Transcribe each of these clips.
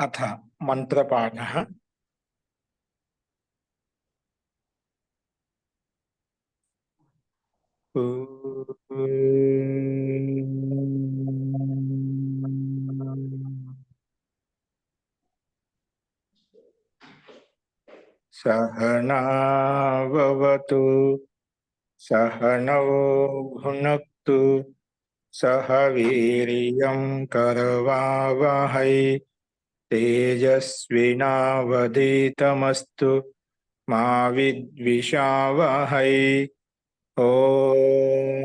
अथ मंत्रपाठः। सहनाववतु सहनौ भुनक्तु सह वीर्यं करवावहै तेजस्विनावधीतमस्तु मा विद्विषावहै। ओम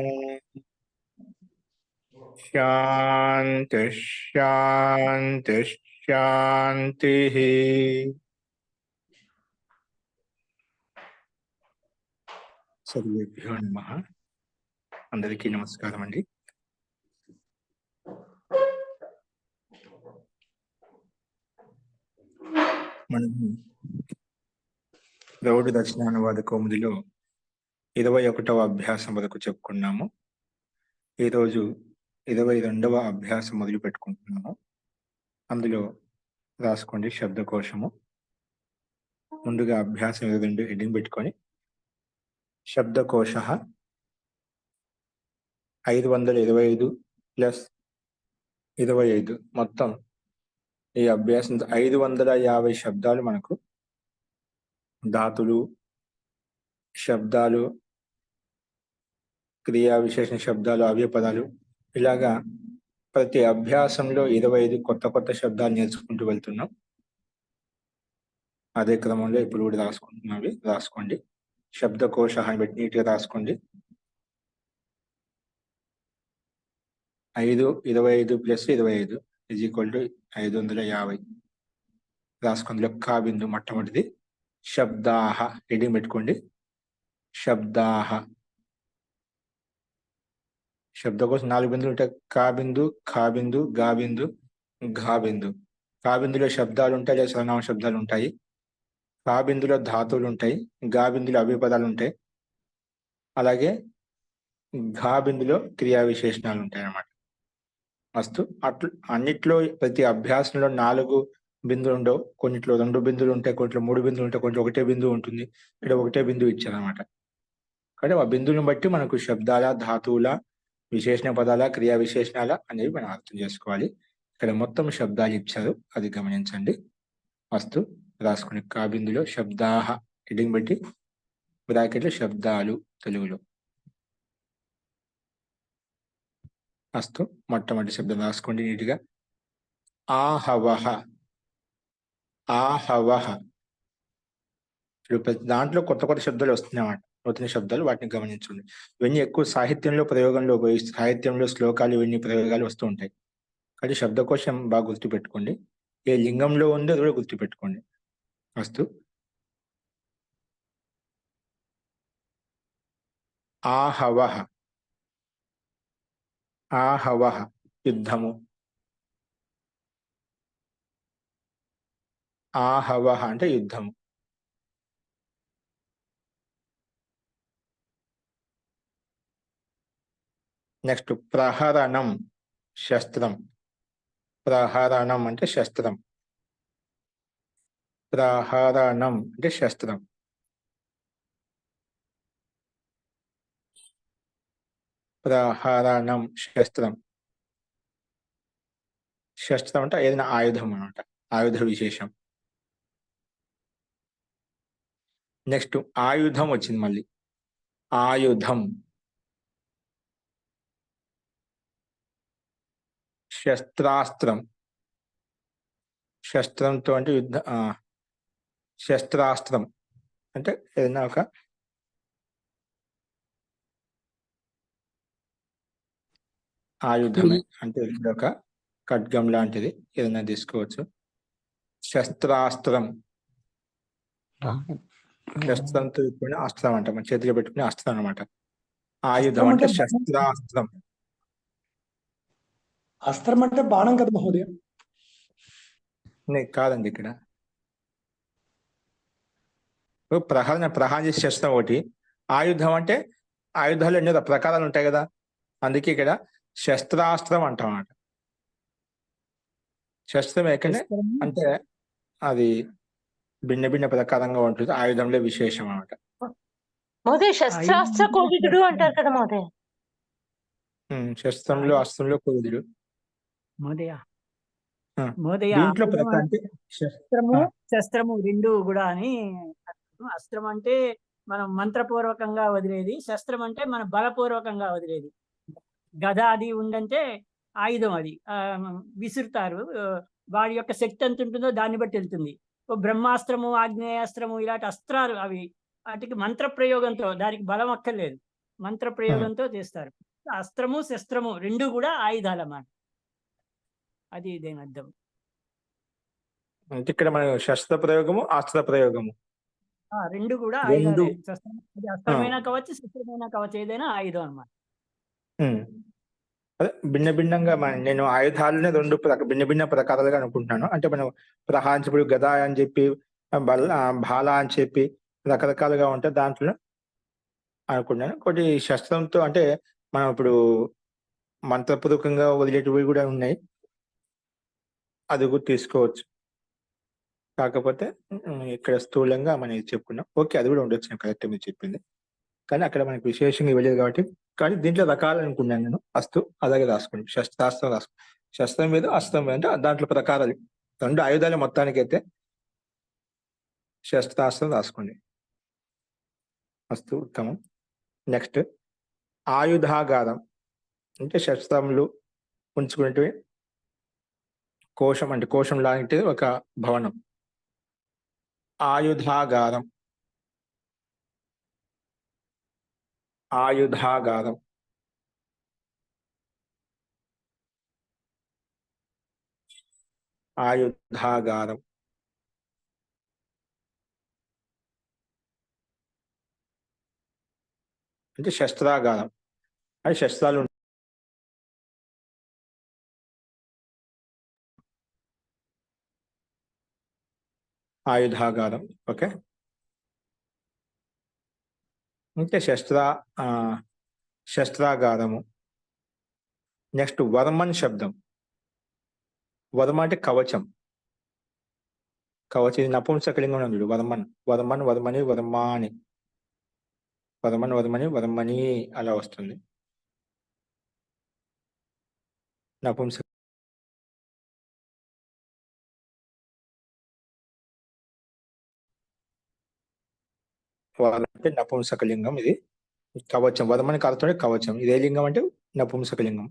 शांति शांति शांति। सर्वेभ्यो नमः। अंदरिकी नमस्कारम अंडी। మనము రౌడి దక్షిణానువాద కౌముదిలో 21వ అభ్యాసం వరకు చెప్పుకున్నాము. ఈరోజు 22వ అభ్యాసం మొదలు పెట్టుకుంటున్నాము. అందులో రాసుకోండి శబ్దకోశము. ముందుగా అభ్యాసం 22 హెడ్డింగ్ పెట్టుకొని శబ్దకోశ 525 ప్లస్ 25 మొత్తం ఈ అభ్యాసం 550 శబ్దాలు మనకు ధాతులు, శబ్దాలు, క్రియా విశేషణ శబ్దాలు, అవయవ పదాలు, ఇలాగా ప్రతి అభ్యాసంలో 25 కొత్త కొత్త శబ్దాలు నేర్చుకుంటూ వెళ్తున్నాం. అదే క్రమంలో ఇప్పుడు కూడా రాసుకుంటున్నావి. రాసుకోండి శబ్దకోశ అని పెట్టి నీట్గా రాసుకోండి. 525 ప్లస్ 25 ఈజ్ ఈక్వల్ టు 550 రాసుకోండి. లెక్క బిందు మొట్టమొదటిది శబ్దాహ హెడ్డింగ్ పెట్టుకోండి. శబ్దాహ శబ్దకోశం 4 బిందులు ఉంటాయి. కా బిందు, ఖా బిందు, గా బిందు, ఘా బిందు. కా బిందులో శబ్దాలు ఉంటాయి లేదా సర్వనామ శబ్దాలు ఉంటాయి. కా బిందులో ధాతువులు ఉంటాయి. గా బిందులో అవయవ పదాలు ఉంటాయి. అలాగే ఘా బిందులో క్రియా విశేషణాలు ఉంటాయి అన్నమాట. మస్తు అట్లు అన్నిట్లో ప్రతి అభ్యాసంలో 4 బిందులు ఉండవు. కొన్నిట్లో 2 బిందులు ఉంటాయి, కొన్నిట్లో 3 బిందులు ఉంటాయి, కొన్నిట్లో ఒకటే బిందువు ఉంటుంది. ఇక్కడ ఒకటే బిందువు ఇచ్చారనమాట. కాబట్టి ఆ బిందువులను బట్టి మనకు శబ్దాల, ధాతువుల, విశేషణ పదాల, క్రియా విశేషణాల అనేవి మనం అర్థం చేసుకోవాలి. ఇక్కడ మొత్తం శబ్దాలు ఇచ్చారు, అది గమనించండి. మస్తు రాసుకుని కా బిందులో శబ్దాహ హెడ్డింగ్ బట్టి బ్రాకెట్లో శబ్దాలు తెలుగులో. మస్తు మొట్టమొదటి శబ్దం రాసుకోండి నీట్గా. ఆహవహ. ఆహవహ. ఇప్పుడు ప్రతి దాంట్లో కొత్త కొత్త శబ్దాలు వస్తున్నాయన్నమాట. నూతన శబ్దాలు, వాటిని గమనించండి. ఇవన్నీ ఎక్కువ సాహిత్యంలో ప్రయోగంలో ఉపయోగిస్తారు. సాహిత్యంలో శ్లోకాలు ఇవన్నీ ప్రయోగాలు వస్తూ ఉంటాయి. కాబట్టి శబ్దకోశం బాగా గుర్తుపెట్టుకోండి. ఏ లింగంలో ఉందో అది కూడా గుర్తుపెట్టుకోండి. మస్తు ఆహవహ. ఆహవహ యుద్ధము. ఆహవహ అంటే యుద్ధము. నెక్స్ట్ ప్రహరణం శస్త్రం. ప్రహరణం అంటే శస్త్రం. ప్రహరణం అంటే శస్త్రం. ప్రహరణం శస్త్రం. శస్త్రం అంటే ఏదైనా ఆయుధం అనమాట, ఆయుధ విశేషం. నెక్స్ట్ ఆయుధం వచ్చింది మళ్ళీ. ఆయుధం. శస్త్రాస్త్రం. శస్త్రంతో అంటే యుద్ధ శస్త్రాస్త్రం అంటే ఏదైనా ఒక ఆయుధమే. అంటే ఒక ఖడ్గం లాంటిది ఏదైనా తీసుకోవచ్చు. శస్త్రాస్త్రం. శస్త్రంతో పెట్టుకునే అస్త్రం అంట, మన చేతిలో పెట్టుకునే అస్త్రం అనమాట. ఆయుధం అంటే శస్త్రాస్త్రం. అస్త్రం అంటే బాణం కదా మహోదయ? కాదండి, ఇక్కడ ప్రహారం చేసే శస్త్రం ఒకటి. ఆయుధం అంటే ఆయుధాలు ఎన్నో ప్రకారాలు ఉంటాయి కదా, అందుకే ఇక్కడ శస్త్రాస్త్రం అంటాం అన్నమాట. శస్త్రం ఎక్కడనే శస్త్రము అంటే అది భిన్న భిన్న ప్రకారంగా ఉంటుంది, ఆయుధంలో విశేషం అన్నమాట. మహోదయ ఆయుధం శస్త్రాస్త్ర అంటే కోవిదుడు శస్త్రం. అంటారు కదా మహోదయ. శస్త్రంలో ఆయుధం అస్త్రంలో కొలుదుడు. మహోదయ ఆ, మహోదయ దీంట్లో ఆయుధం అంటే అస్త్రము శస్త్రము రెండు కూడా అని అర్థం. అస్త్రం అంటే మనం మంత్రపూర్వకంగా వదిలేది, శస్త్రం అంటే మన బలపూర్వకంగా వదిలేది. గద అది ఉందంటే ఆయుధం, అది విసురుతారు. వాడి యొక్క శక్తి ఎంత ఉంటుందో దాన్ని బట్టి వెళ్తుంది. ఓ బ్రహ్మాస్త్రము, ఆగ్నేయాస్త్రము ఇలాంటి అస్త్రాలు అవి వాటికి మంత్ర ప్రయోగంతో, దానికి బలం అక్కర్లేదు, మంత్ర ప్రయోగంతో చేస్తారు. అస్త్రము శస్త్రము రెండు కూడా ఆయుధాలు అన్నమాట. అది దేని అర్థం. అంటే ఇక్కడ మన శస్త్ర ప్రయోగము అస్త్ర ప్రయోగము రెండు కూడా రెండు. ఆయుధాలే. శస్త్రం అది అస్త్రమైనా కావచ్చు, శస్త్రమైనా కావచ్చు, ఏదైనా ఆయుధం అన్నమాట. అదే భిన్న భిన్నంగా నేను ఆయుధాలనే రెండు భిన్న భిన్న ప్రకారాలుగా అనుకుంటున్నాను. అంటే మనం ప్రహాంచపుడు గద అని చెప్పి బాల అని చెప్పి రకరకాలుగా ఉంటాయి, దాంట్లో అనుకున్నాను. కొన్ని శస్త్రంతో అంటే మనం ఇప్పుడు మంత్రపూర్వకంగా వదిలేటివి కూడా ఉన్నాయి, అది కూడా తీసుకోవచ్చు. కాకపోతే ఇక్కడ స్థూలంగా మనం చెప్పుకున్నాం. ఓకే, అది కూడా ఉండొచ్చు, కరెక్ట్ మీరు చెప్పింది. కానీ అక్కడ మనకి విశేషంగా ఇవ్వలేదు కాబట్టి. కానీ దీంట్లో రకాలు అనుకున్నాను నేను. అస్తు అలాగే రాసుకోండి, శస్త్రాస్త్రం రాసుకోండి. శస్త్రం మీద అస్త్రం మీద అంటే దాంట్లో ప్రకారాలు రెండు ఆయుధాలు మొత్తానికి అయితే శస్త్రాస్త్రం రాసుకోండి. అస్తు, ఉత్తమం. నెక్స్ట్ ఆయుధాగారం అంటే శస్త్రములు ఉంచుకునేటివి, కోశం అంటే కోశం లాంటిది ఒక భవనం. ఆయుధాగారం, ఆయుధాగారం. ఆయుధాగారం అంటే శస్త్రాగారం, అది శస్త్రాలు ఆయుధాగారం. ఓకే, అంటే శస్త్రాగారము. నెక్స్ట్ వర్మన్ శబ్దం. వర్మ అంటే కవచం. కవచం ఇది నపుంసకలింగం ఉంది. వర్మన్, వర్మన్, వర్మని, వర్మాని, వర్మన్, వర్మని, వర్మని అలా వస్తుంది నపుంసక. అంటే నపుంసకలింగం ఇది. కవచం, వర్మని కాలుతో కవచం. ఇదే లింగం అంటే నపుంసకలింగం.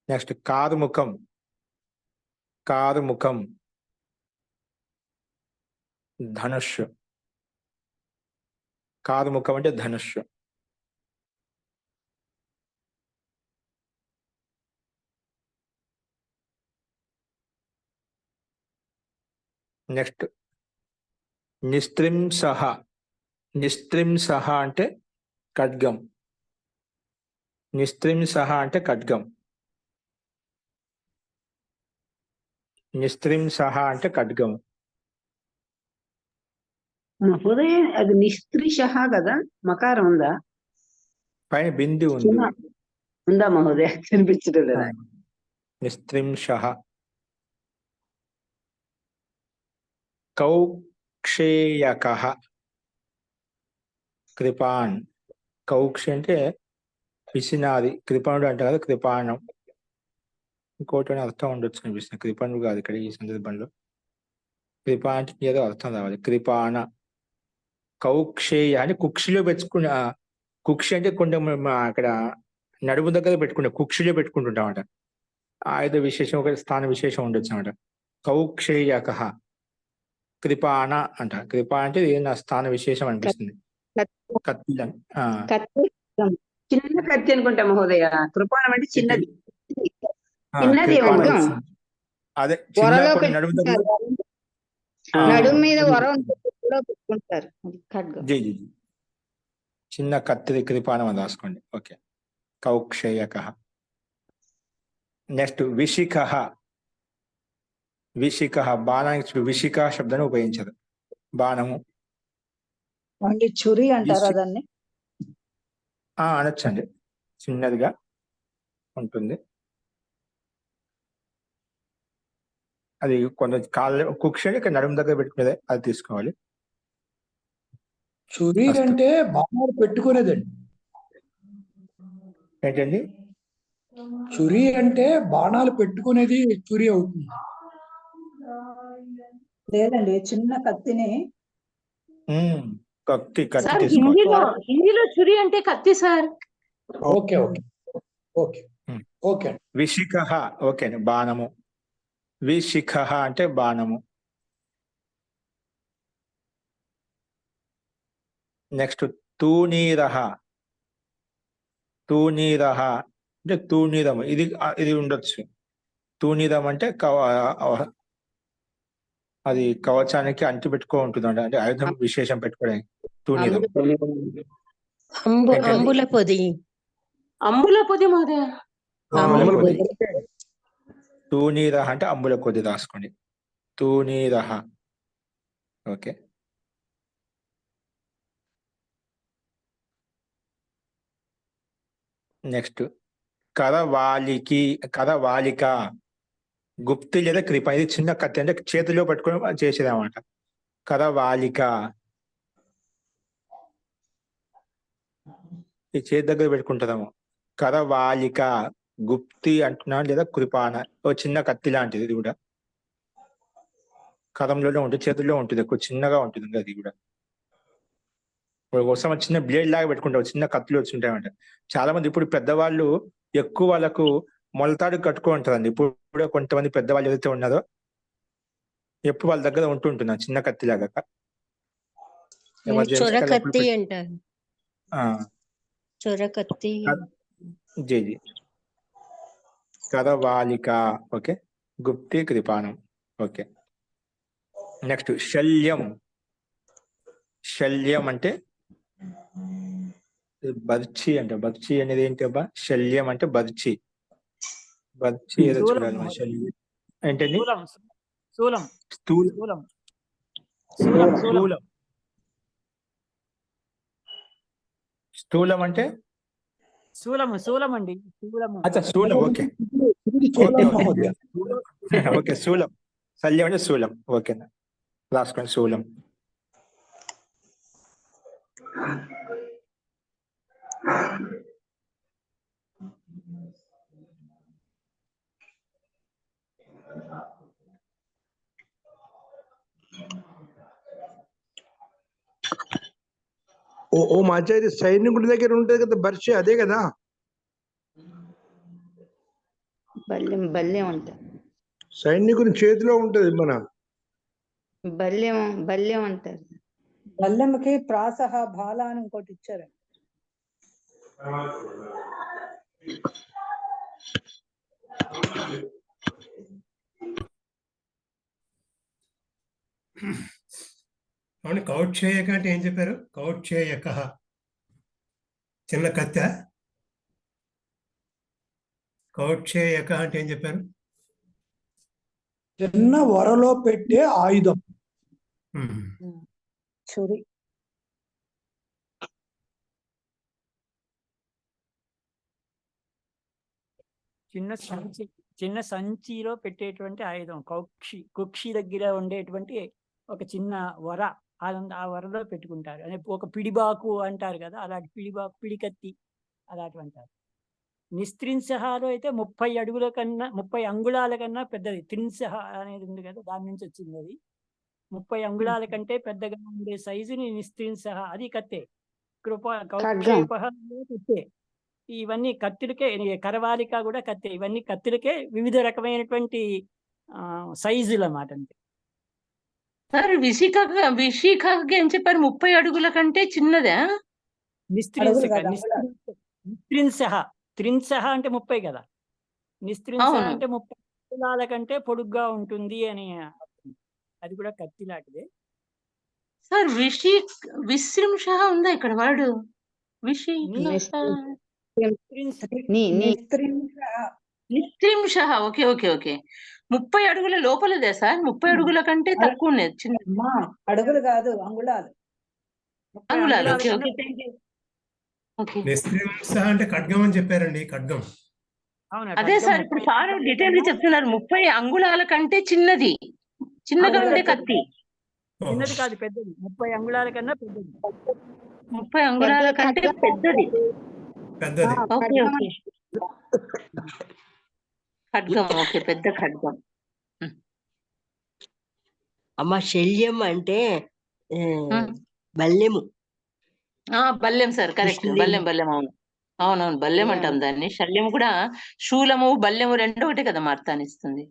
నెక్స్ట్ కారుముఖం. కారుముఖం ధనుష్. కారుముఖం అంటే ధనుష్. నెక్స్ట్ నిస్త్రింసహ. నిస్త్రింసహ అంటే ఖడ్గం. నిస్త్రింసహ అంటే ఖడ్గం. నిస్త్రింసహ అంటే ఖడ్గం. మహోదయ అది నిస్త్రిషః కదా, మకారం ఉందా? పైన బింది ఉంది. ఉందా మహోదయ? కనిపించడం లేదా? నిస్త్రింసహ. కౌక్షేయకః. కృపాన్. కౌక్ష అంటే పిసినాది. కృపాణుడు అంటే కదా కృపాణం. ఇంకోటి అర్థం ఉండొచ్చు అనిపిస్తుంది. కృపాణుడు కాదు ఇక్కడ ఈ సందర్భంలో. కృపా అంటే ఏదో అర్థం రావాలి. కృపాణ. కౌక్షేయ అంటే కుక్షిలో పెట్టుకున్న. కుక్షి అంటే కొంచెం అక్కడ నడుము దగ్గర పెట్టుకునే కుక్షిలో పెట్టుకుంటుంటాం అన్నమాట. ఆయుధ విశేషం ఒక స్థాన విశేషం ఉండొచ్చు అన్నమాట. కౌక్షేయక. కృపాణ అంట. కృప అంటే నా స్థాన విశేషం అనిపిస్తుంది. కత్తి. చిన్న కత్తి అనుకుంటా మహోదయ. కృపాణం అంటే చిన్నది. చిన్నది అదే నడుము దగ్గర నడుము మీద వరం కూడా పెట్టుకుంటారు. చిన్న కత్తి కృపాణం అని రాసుకోండి. ఓకే, కౌక్షేయక. నెక్స్ట్ విశిఖ. విశిఖ బాణానికి విశిఖ శబ్దాన్ని ఉపయోగించారు. బాణము చురి అంటారా దాన్ని? అనొచ్చండి, చిన్నదిగా ఉంటుంది. అది కొంత కాళ్ళ కుక్షి అని ఇక్కడ నడుము దగ్గర పెట్టుకునేదే అది తీసుకోవాలి. చురి అస్తు. అంటే బాణాలు పెట్టుకునేదండి. ఏంటండి? చురి అంటే బాణాలు పెట్టుకునేది చురి అవుతుంది. లేదండి, చిన్న కత్తిని. కత్తి సార్ తీసుకోవాలి. హిందీలో చురి అంటే కత్తి sir. Okay okay okay okay. విశిఖః ఓకే అండి, బాణము. విశిఖః అంటే బాణము. నెక్స్ట్ తూణీరః. తూణీరః అంటే తూణీరము. ఇది ఉండొచ్చు. తూణీరం అంటే అది కవచానికి అంటి పెట్టుకో ఉంటుంది అంటే ఆయుధం విశేషం పెట్టుకోవడానికి తూణీరం. ఏంటండి? అంబుల పొది. అంబుల పొది మహోదయ. అంబుల పొది. తూణీరః అంటే అంబుల కొద్ది రాసుకోండి. తూణీరః. ఓకే. నెక్స్ట్ కరవాలిక. గుప్తి లేదా కృప. ఇది చిన్న కత్తి అంటే చేతిలో పట్టుకొని చేసేది అన్నమాట. కరవాలిక ఈ చేతి దగ్గర పెట్టుకుంటాము. కరవాలిక. గుప్తి అంటున్నాను లేదా కృపాన. ఓ చిన్న కత్తి లాంటిది. ఇది కూడా కరంలోనే ఉంటుంది, చేతుల్లో ఉంటుంది, ఎక్కువ చిన్నగా ఉంటుంది అది కూడా. ఒకసారి చిన్న బ్లేడ్ లాగా పెట్టుకుంటాం, చిన్న కత్తులు వచ్చి ఉంటాయంట. చాలా మంది ఇప్పుడు పెద్దవాళ్ళు ఎక్కువ వాళ్ళకు మొలతాడు కట్టుకో ఉంటారండి. ఇప్పుడు కొంతమంది పెద్దవాళ్ళు ఏదైతే ఉన్నారో ఎప్పుడు వాళ్ళ దగ్గర ఉంటుంటున్నా చిన్న కత్తి లాగా. చొరకత్తి అంటారు. చొరకత్తి. జీ. కరవాలిక. ఓకే. గుప్తి కృపాణం. ఓకే. నెక్స్ట్ శల్యం. శల్యం అంటే బర్చి అంటే. బర్చి అనేది ఏంటి అబ్బా? శల్యం అంటే బర్చి. బర్చి ఏదో చూడాలి మన శల్యం. ఏంటండి? స్థూలం. స్థూలం. స్థూలం అంటే శూలం అండి. అచ్చా స్థూలం. Okay okay. స్థూలం. శల్యం అంటే స్థూలం. ఓకేనా, రాసుకోండి. స్థూలం. ఓ మాచా, ఇది సైనికుడి దగ్గర ఉంటది కదా బర్షి, అదే కదా? బల్యం అంటారు. సైనికుని చేతిలో ఉంటది మన బల్యం అంటారు. బల్లెంకి ప్రాసహ బాల అని ఇంకోటి ఇచ్చారండి. అవును. కౌక్షేయక అంటే ఏం చెప్పారు? కౌక్షేయక చిన్న కత్తె. కౌక్షేయక అంటే ఏం చెప్పారు? చిన్న వరలో పెట్టే ఆయుధం. చురి. చిన్న సంచిలో పెట్టేటువంటి ఆయుధం. కుక్షి దగ్గర ఉండేటువంటి ఒక చిన్న వర. ఆ వరలో పెట్టుకుంటారు. అదే ఒక పిడిబాకు అంటారు కదా, అలాంటి పిడిబాకు, పిడికత్తి అలాంటివి అంటారు. నిస్త్రింసహాలో అయితే 30 అడుగుల కన్నా 30 అంగుళాల కన్నా పెద్దది. త్రింసహ అనేది ఉంది కదా, దాని నుంచి వచ్చింది అది. 30 అంగుళాల కంటే పెద్దగా ఉండే సైజుని నిస్త్రింసహ. అది కత్తే. కత్తే. ఇవన్నీ కత్తులకే. కరవాలిక కూడా కత్తే. ఇవన్నీ కత్తులకే వివిధ రకమైనటువంటి సైజులు అన్నమాట. అంతే. సార్ విశిఖకి ఏం చెప్పారు? 30 అడుగుల కంటే చిన్నదా? నిస్త్రింసహ. త్రింసహ అంటే 30 కదా. నిస్త్రింసహ అంటే 30 అంగుళాల కంటే పొడుగ్గా ఉంటుంది అని. అది కూడా కత్తి లాంటిదే. సార్ విశృంష ఉందా ఇక్కడ వాడు? నిస్త్రింష. Okay okay okay. 30 అడుగుల లోపలదే సార్? 30 అడుగుల కంటే తక్కువ ఉన్నది, చిన్న అడుగులు కాదు, అంగుళాలు. అంగుళాలు. Okay okay. నిస్త్రింస అంటే ఖడ్గం అని చెప్పారండి. ఖడ్గం. అవునా అదే ఖడ్గం సార్ ఇప్పుడు 30 సార్ అంగుళాల డీటెయిల్ గా కన్నా చెప్తున్నారు 30 అంగుళాల కంటే చిన్నది, చిన్నగా ఉండే కత్తి. చిన్నది కాదు పెద్దది, 30 అంగుళాల కన్నా పెద్దది. 30 అంగుళాల కంటే పెద్దది. పెద్దది. ఓకే ఓకే, ఖడ్గం. ఓకే, పెద్ద ఖడ్గం. అమ్మ శల్యం అంటే ఉమ్. బల్లెము. బల్లెం సార్, కరెక్ట్. కృష్ణుడి బల్లెం బల్లెం, అవును అవునవును, బల్లెం అంటాం దాన్ని. శల్యం కూడా, శూలము బల్లెము రెండు ఒకటే కదా అర్థాన్ని ఇస్తుంది.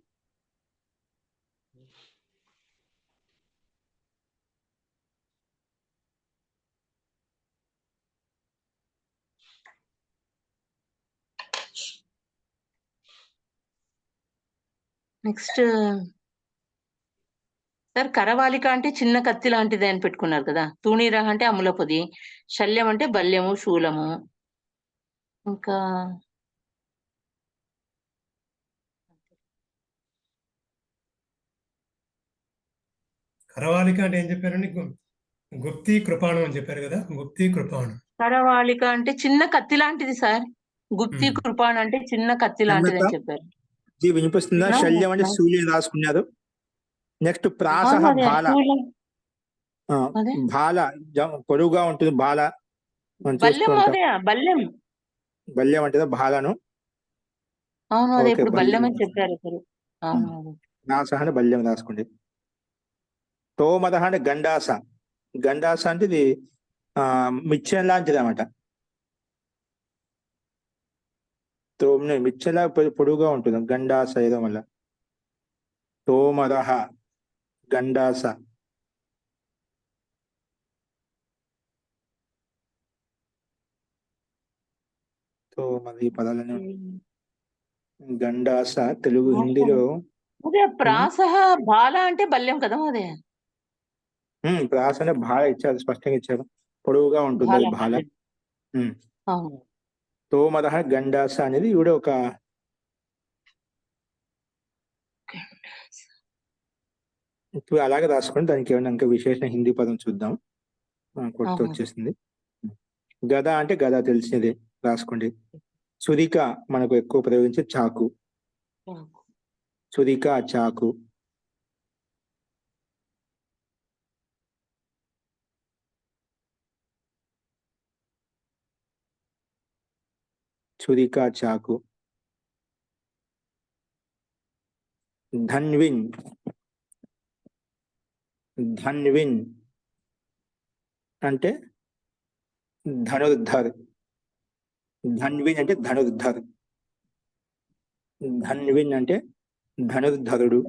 నెక్స్ట్ సార్, కరవాలిక అంటే చిన్న కత్తి లాంటిది అని పెట్టుకున్నారు కదా. తూణీర అంటే అమ్ముల పొది, శల్యం అంటే బల్యము శూలము. ఇంకా కరవాలిక అంటే ఏం చెప్పారండి? గుప్తి కృపాణం అని చెప్పారు కదా, గుప్తి కృపాణం. కరవాలిక అంటే చిన్న కత్తి లాంటిది సార్. గుప్తి కృపాణం అంటే చిన్న కత్తి లాంటిది అని చెప్పారు. ఇది వినిపిస్తుందా? No, శల్యం అంటే no. సూర్యుని రాసుకున్నారు. నెక్స్ట్ ప్రాసహ అదే, బాల. శూలం. అదే. బాల పొడుగుగా ఉంటుంది. బాల మనం చూస్తూ బల్లెం ఉంటాం. అదే, బల్లెం. బల్యం అంటే బాలను. అవును, అదే ఓకే, ఇప్పుడు బల్లెం బల్యం. అని చెప్పారు అసలు. అవును అదే. ప్రాసహ అంటే బల్యం రాసుకోండి. తోమద అంటే గండాస. గండాస అంటే ఇది మిచ్చం లాంటిది అన్నమాట. మిచ్చలా పొడుగుగా ఉంటుంది. గండాస ఏదో వల్ల. తోమదహ గండాస. తోమది పదాలని గండాస తెలుగు హిందీలో. అదే ప్రాసహ బాల అంటే బల్లెం కదా అదే. ప్రాస అంటే బాల ఇచ్చారు, స్పష్టంగా ఇచ్చారు. పొడవుగా ఉంటుంది అది బాల. అవును. తోమదహ గండాస అనేది కూడా ఒక ఇప్పుడు అలాగే రాసుకోండి. దానికి ఏమైనా ఇంకా విశేషణ హిందీ పదం చూద్దాం. కొత్త వచ్చేసింది. గద అంటే గద తెలిసినదే, రాసుకోండి. చురిక మనకు ఎక్కువ ప్రయోగించే చాకు. చురిక చాకు. చురిక చాకు. ధన్విన్. ధన్విన్ అంటే ధనుర్ధర్. ధన్విన్ అంటే ధనుర్ధర్. ధన్విన్ అంటే ధనుర్ధరుడు.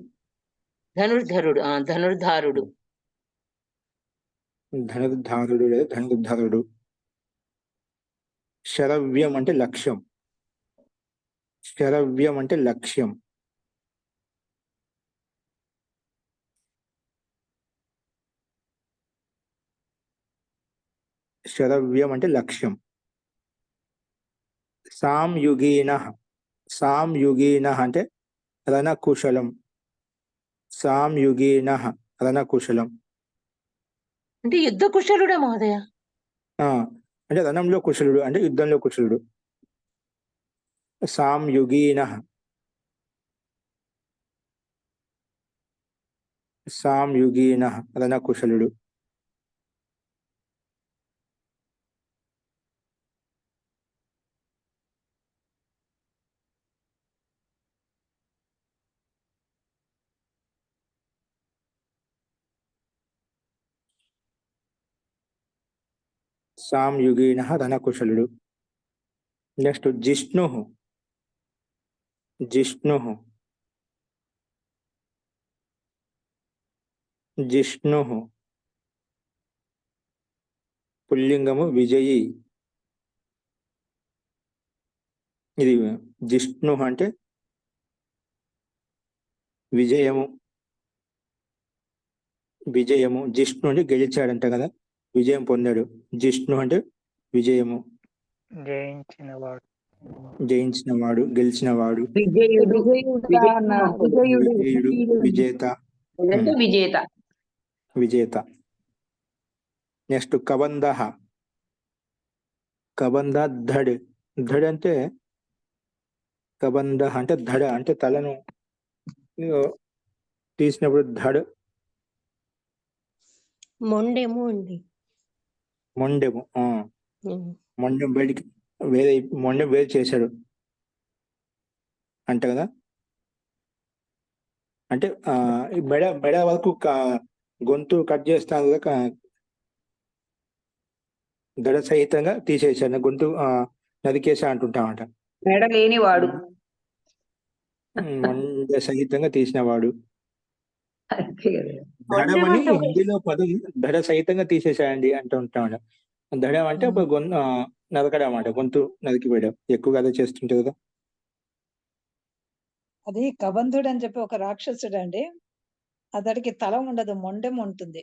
ధనుర్ధరుడు, ధనుర్ధారుడు. ధనుర్ధారుడు లేదా ధనుర్ధరుడు. శరవ్యం అంటే లక్ష్యం. శరవ్యం అంటే లక్ష్యం. శరవ్యం అంటే లక్ష్యం. సాంయుగీన. సాంయుగీన అంటే రణకుశలం. సాంయుగీన రణకుశలం అంటే యుద్ధ కుశలుడా మహోదయ? అంటే రణంలో కుశలుడు అంటే యుద్ధంలో కుశలుడు. సాంయుగీన. సాంయుగీన రణకుశలుడు. సాంయుగీన రణకుశలుడు. నెక్స్ట్ జిష్ణు. జిష్ణు. జిష్ణు పుల్లింగము విజయి. ఇది జిష్ణు అంటే విజయము. విజయము. జిష్ణు అంటే గెలిచాడంట కదా, విజయం పొందాడు. జిష్ణు అంటే విజయము. జయించినవాడు. జయించినవాడు, గెలిచినవాడు. విజయుడు, విజయుడు, విజయుడు, విజేత. విజేత. విజేత. నెక్స్ట్ కబంధ. కబంధ ధడ్. ధడ్ అంటే కబంధ అంటే ధడ, అంటే తలను తీసినప్పుడు ధడ. మొండెము అండి. మొండెము. మొండెం బయటికి వేరే, మొండెం వేరు చేశాడు అంట కదా. అంటే ఈ మెడ వరకు గొంతు కట్ చేస్తాను కదా, దడ సహితంగా తీసేసాడు, గొంతు నరికేసా అంటుంటామంట. మెడ లేనివాడు. మొండె సహితంగా తీసినవాడు. అంతే కదా. దడమని హిందీలో పదం దడ సహితంగా తీసేసాయండి అంటూ ఉంటామంట. దడం అంటే ఒక నరకడం అన్నమాట, గొంతు నరికిపోయడం. ఎక్కువగా అదే చేస్తుంటే కదా. అది కబంధుడు అని చెప్పి ఒక రాక్షసుడు అండి. అతడికి తల ఉండదు, మొండెం ఉంటుంది.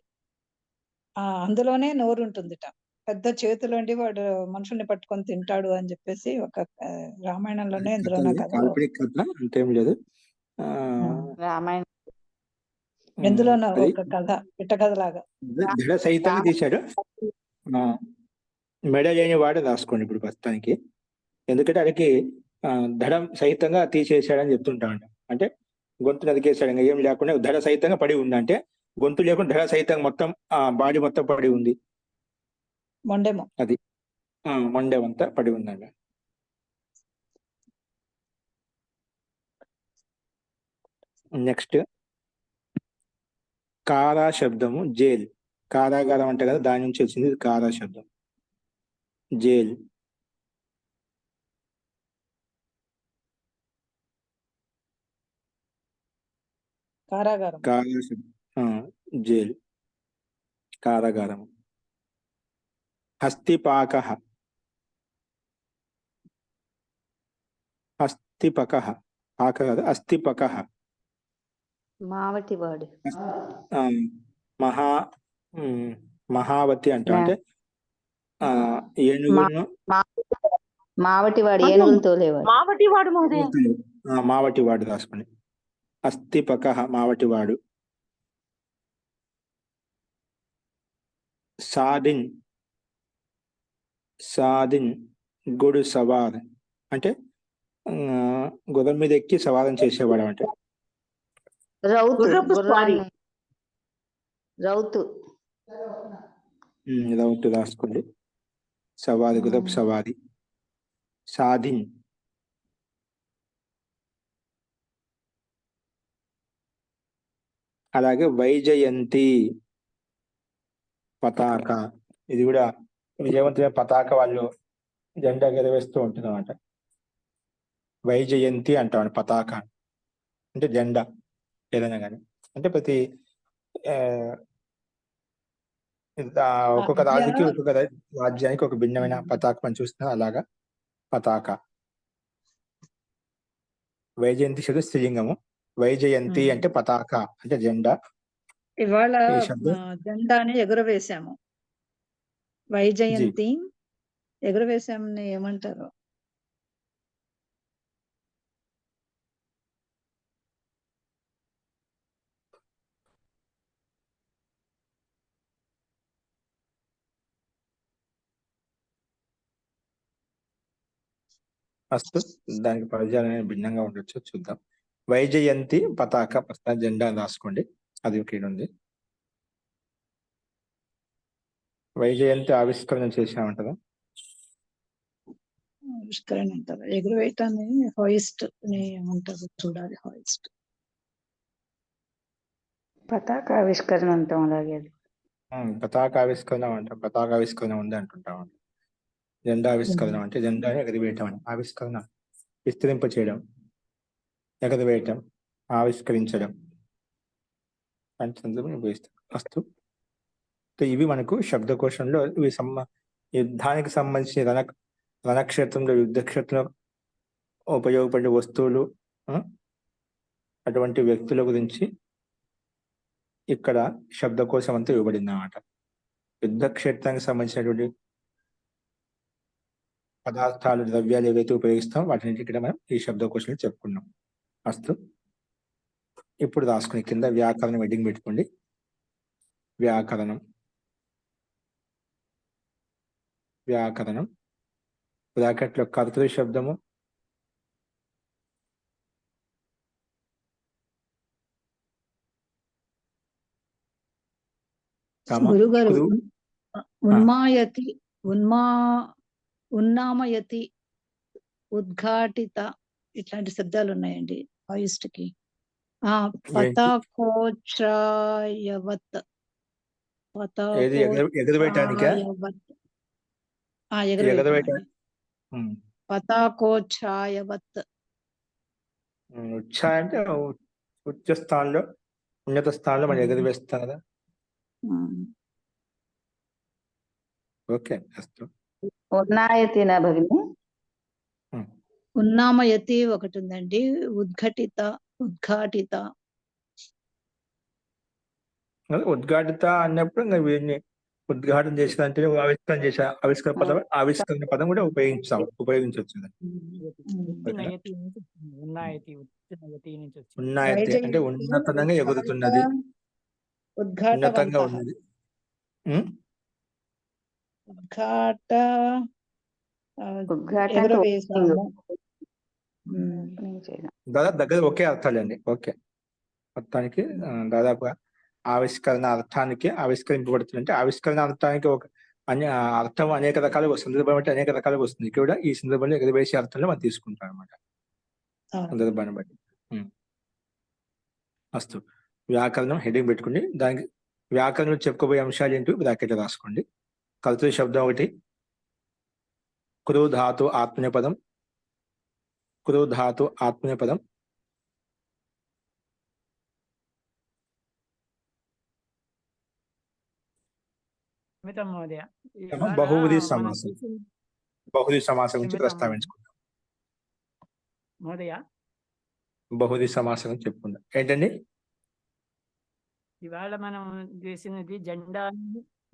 అందులోనే నోరు ఉంటుందిట. పెద్ద చేతులుండి వాడు మనుషుల్ని పట్టుకొని తింటాడు అని చెప్పేసి ఒక రామాయణంలోనే ఇందులోనే కథ. కాల్పనిక కథ అంతేం లేదు. రామాయణం ఎందులోనో ఒక కథ, పిట్ట కథ లాగా. దడ సహితంగా తీశాడు. మెడ లేని వాడు రాసుకోండి ఇప్పుడు ప్రస్తుతానికి. ఎందుకంటే అడికి దడం సహితంగా తీసేసాడని చెప్తుంటామంట. అంటే గొంతు నరికేశాడు, ఇంకా ఏం లేకుండా దడ సహితంగా పడి ఉంది. అంటే గొంతు లేకుండా దడ సహితంగా మొత్తం బాడీ మొత్తం పడి ఉంది. మొండెము. అది మొండెమంతా పడి ఉందండి. నెక్స్ట్ కారా శబ్దము జైల్. కారాగారం అంటే కదా, దాని నుంచి వచ్చింది కారా శబ్దం. జైల్. కారాగారం. కారా శబ్దం జైల్, కారాగారం. హస్తిపాక. హస్తిపక. ఆక కాదు, అస్థిపక. మావటివాడు. మహావతి అంట. అంటే ఏనుగును మావటివాడు, ఏనుగులు తోలేవాడు. మావటివాడు మహోదయ. మావటివాడు రాసుకోండి. అస్థిపక మావటివాడు. సాదిన్. సాదిన్ గుడు సవార్. అంటే గుర్రం మీద ఎక్కి సవారం చేసేవాడు. అంటే రౌతు. రౌతు రాసుకోండి. సవారి, గుర్రపు సవారి. సాధిన్. అలాగే వైజయంతి పతాక. ఇది కూడా విజయవంతమైన పతాక వాళ్ళు జెండా ఎగరవేస్తూ ఉంటుంది అన్నమాట. వైజయంతి అంటాం పతాక అంటే జెండా ఏదైనా కానీ. అంటే ప్రతి ఒక్కొక్క రాజుకి, ఒక్కొక్క రాజ్యానికి ఒక భిన్నమైన పతాకం అని చూస్తున్నా. అలాగా పతాక. వైజయంతి శబ్దం స్త్రీలింగము. వైజయంతి అంటే పతాక అంటే జెండా. ఇవాళ జెండాని ఎగురవేశాము. వైజయంతి ఎగురవేశామని ఏమంటారు? అస్తు, దానికి పదజాలం భిన్నంగా ఉండొచ్చు, చూద్దాం. వైజయంతి పతాక జెండా రాసుకోండి. అది ఒకటి ఉంది. వైజయంతి ఆవిష్కరణ చేసామంటారా? ఆవిష్కరణ అంటారు. ఎగురవేయటాన్ని హాయిస్ట్ అని ఏమంటారు చూడాలి. హాయిస్ట్. పతాక ఆవిష్కరణ అంటాం. అలాగే పతాక ఆవిష్కరణ అంటాం. పతాక ఆవిష్కరణ ఉంది అంటుంటాం. జెండా ఆవిష్కరణ అంటే జెండా ఎగరవేయటం అని. ఆవిష్కరణ విస్తరింప చేయడం, ఎగరవేయటం, ఆవిష్కరించడం అంటే సందర్భం ఉపయోగిస్తాం. అస్తు, ఇవి మనకు శబ్దకోశంలో ఇవి యుద్ధానికి సంబంధించిన రణక్షేత్రంలో, యుద్ధక్షేత్రంలో ఉపయోగపడే వస్తువులు, అటువంటి వ్యక్తుల గురించి ఇక్కడ శబ్దకోశం అంతా ఇవ్వబడింది అన్నమాట. యుద్ధక్షేత్రానికి సంబంధించినటువంటి పదార్థాలు, ద్రవ్యాలు ఏవైతే ఉపయోగిస్తాం వాటిని ఇక్కడ మనం ఈ శబ్దకోశంలో చెప్పుకున్నాం. అస్తు, ఇప్పుడు రాసుకుని కింద వ్యాకరణం హెడ్డింగ్ పెట్టుకోండి. వ్యాకరణం. వ్యాకరణం బ్రాకెట్లో కర్తృ శబ్దము, కమ గురుగారు కురు ఉన్మాయతి ఉన్నామయతి ఉద్ఘాటిత ఇట్లాంటి శబ్దాలు ఉన్నాయండి ఆయుష్కి. పతాకోచ్ఛ్రాయవత్ ఏది ఎగరవేయటానికా ఎగరవేయటా పతాకోచ్ఛ్రాయవత్. ఉచ్ఛ అంటే ఉచ్చ స్థానంలో ఉన్నత స్థానంలో మనం ఎగరవేస్తాం కదా. ఓకే అస్తు. ఉన్నాయతినా భగిని? ఉన్నామయతి ఒకటి ఉందండి. ఉద్ఘాటిత ఉద్ఘాటిత అన్నప్పుడు ఇంకా వీడిని ఉద్ఘాటన చేసేదంటే ఆవిష్కరణ పదం కూడా ఉపయోగించవచ్చు. ఉన్నాయతి అంటే ఉన్నతంగా ఎగురుతున్నది, ఉన్నతంగా ఉన్నది. దాదాపు దగ్గర ఒకే అర్థాలండి. ఓకే, మొత్తానికి దాదాపుగా ఆవిష్కరణ అర్థానికి ఆవిష్కరింపబడుతుంది. ఆవిష్కరణ అర్థానికి ఒక అర్థం అనేక రకాలుగా వస్తుంది, సందర్భం బట్టి అనేక రకాలుగా వస్తుంది. ఇక్కడ ఈ సందర్భంలో ఎగరవేసే అర్థంలో మనం తీసుకుంటాం అనమాట, సందర్భాన్ని బట్టి. అస్తు. వ్యాకరణం హెడింగ్ పెట్టుకుని దానికి వ్యాకరణంలో చెప్పుకోబోయే అంశాలు ఏంటి బ్రాకెట్లో రాసుకోండి. కర్తృ శబ్దం ఒకటి, కురు ధాతు ఆత్మనేపదం, కురు ధాతు ఆత్మనేపదం, బహువిధి సమాసం. బహువిధి సమాసం గురించి ప్రస్తావించుకుందాం. బహువిధి సమాసం గురించి చెప్పుకుందాం. ఏంటండి ఇవాళ మనం చేసినది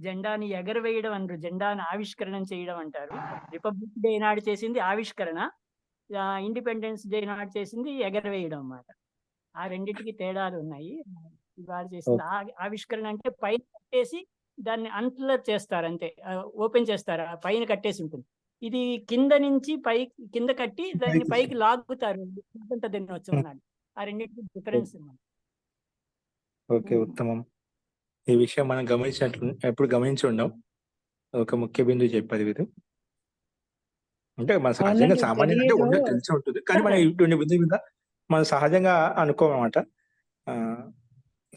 జెండాని ఎగరవేయడం అంటారు, జెండాని ఆవిష్కరణం చేయడం అంటారు. రిపబ్లిక్ డే నాడు చేసింది ఆవిష్కరణ, ఇండిపెండెన్స్ డే నాడు చేసింది ఎగరవేయడం అన్నమాట. ఆ రెండింటికి తేడాలు ఉన్నాయి. ఇవాళ చేసింది ఆవిష్కరణ అంటే పైన కట్టేసి దాన్ని అన్ఫ్లర్ చేస్తారు, అంతే, ఓపెన్ చేస్తారు, పైన కట్టేసి ఉంటుంది. ఇది కింద నుంచి కింద కట్టి దాన్ని పైకి లాగుతారు దినోత్సవం నాడు. ఆ రెండింటికి డిఫరెన్స్ ఉంది. ఓకే, ఉత్తమం. ఈ విషయం మనం గమనించినట్లు ఎప్పుడు గమనించి ఉన్నాం. ఒక ముఖ్య బిందువు చెప్పారు వీరు. అంటే మన సహజంగా సామాన్యంగా అంటే ఉండదు, తెలిసి ఉంటుంది, కానీ మన ఇటువంటి బిందువు మీద మనం సహజంగా అనుకోమన్నమాట.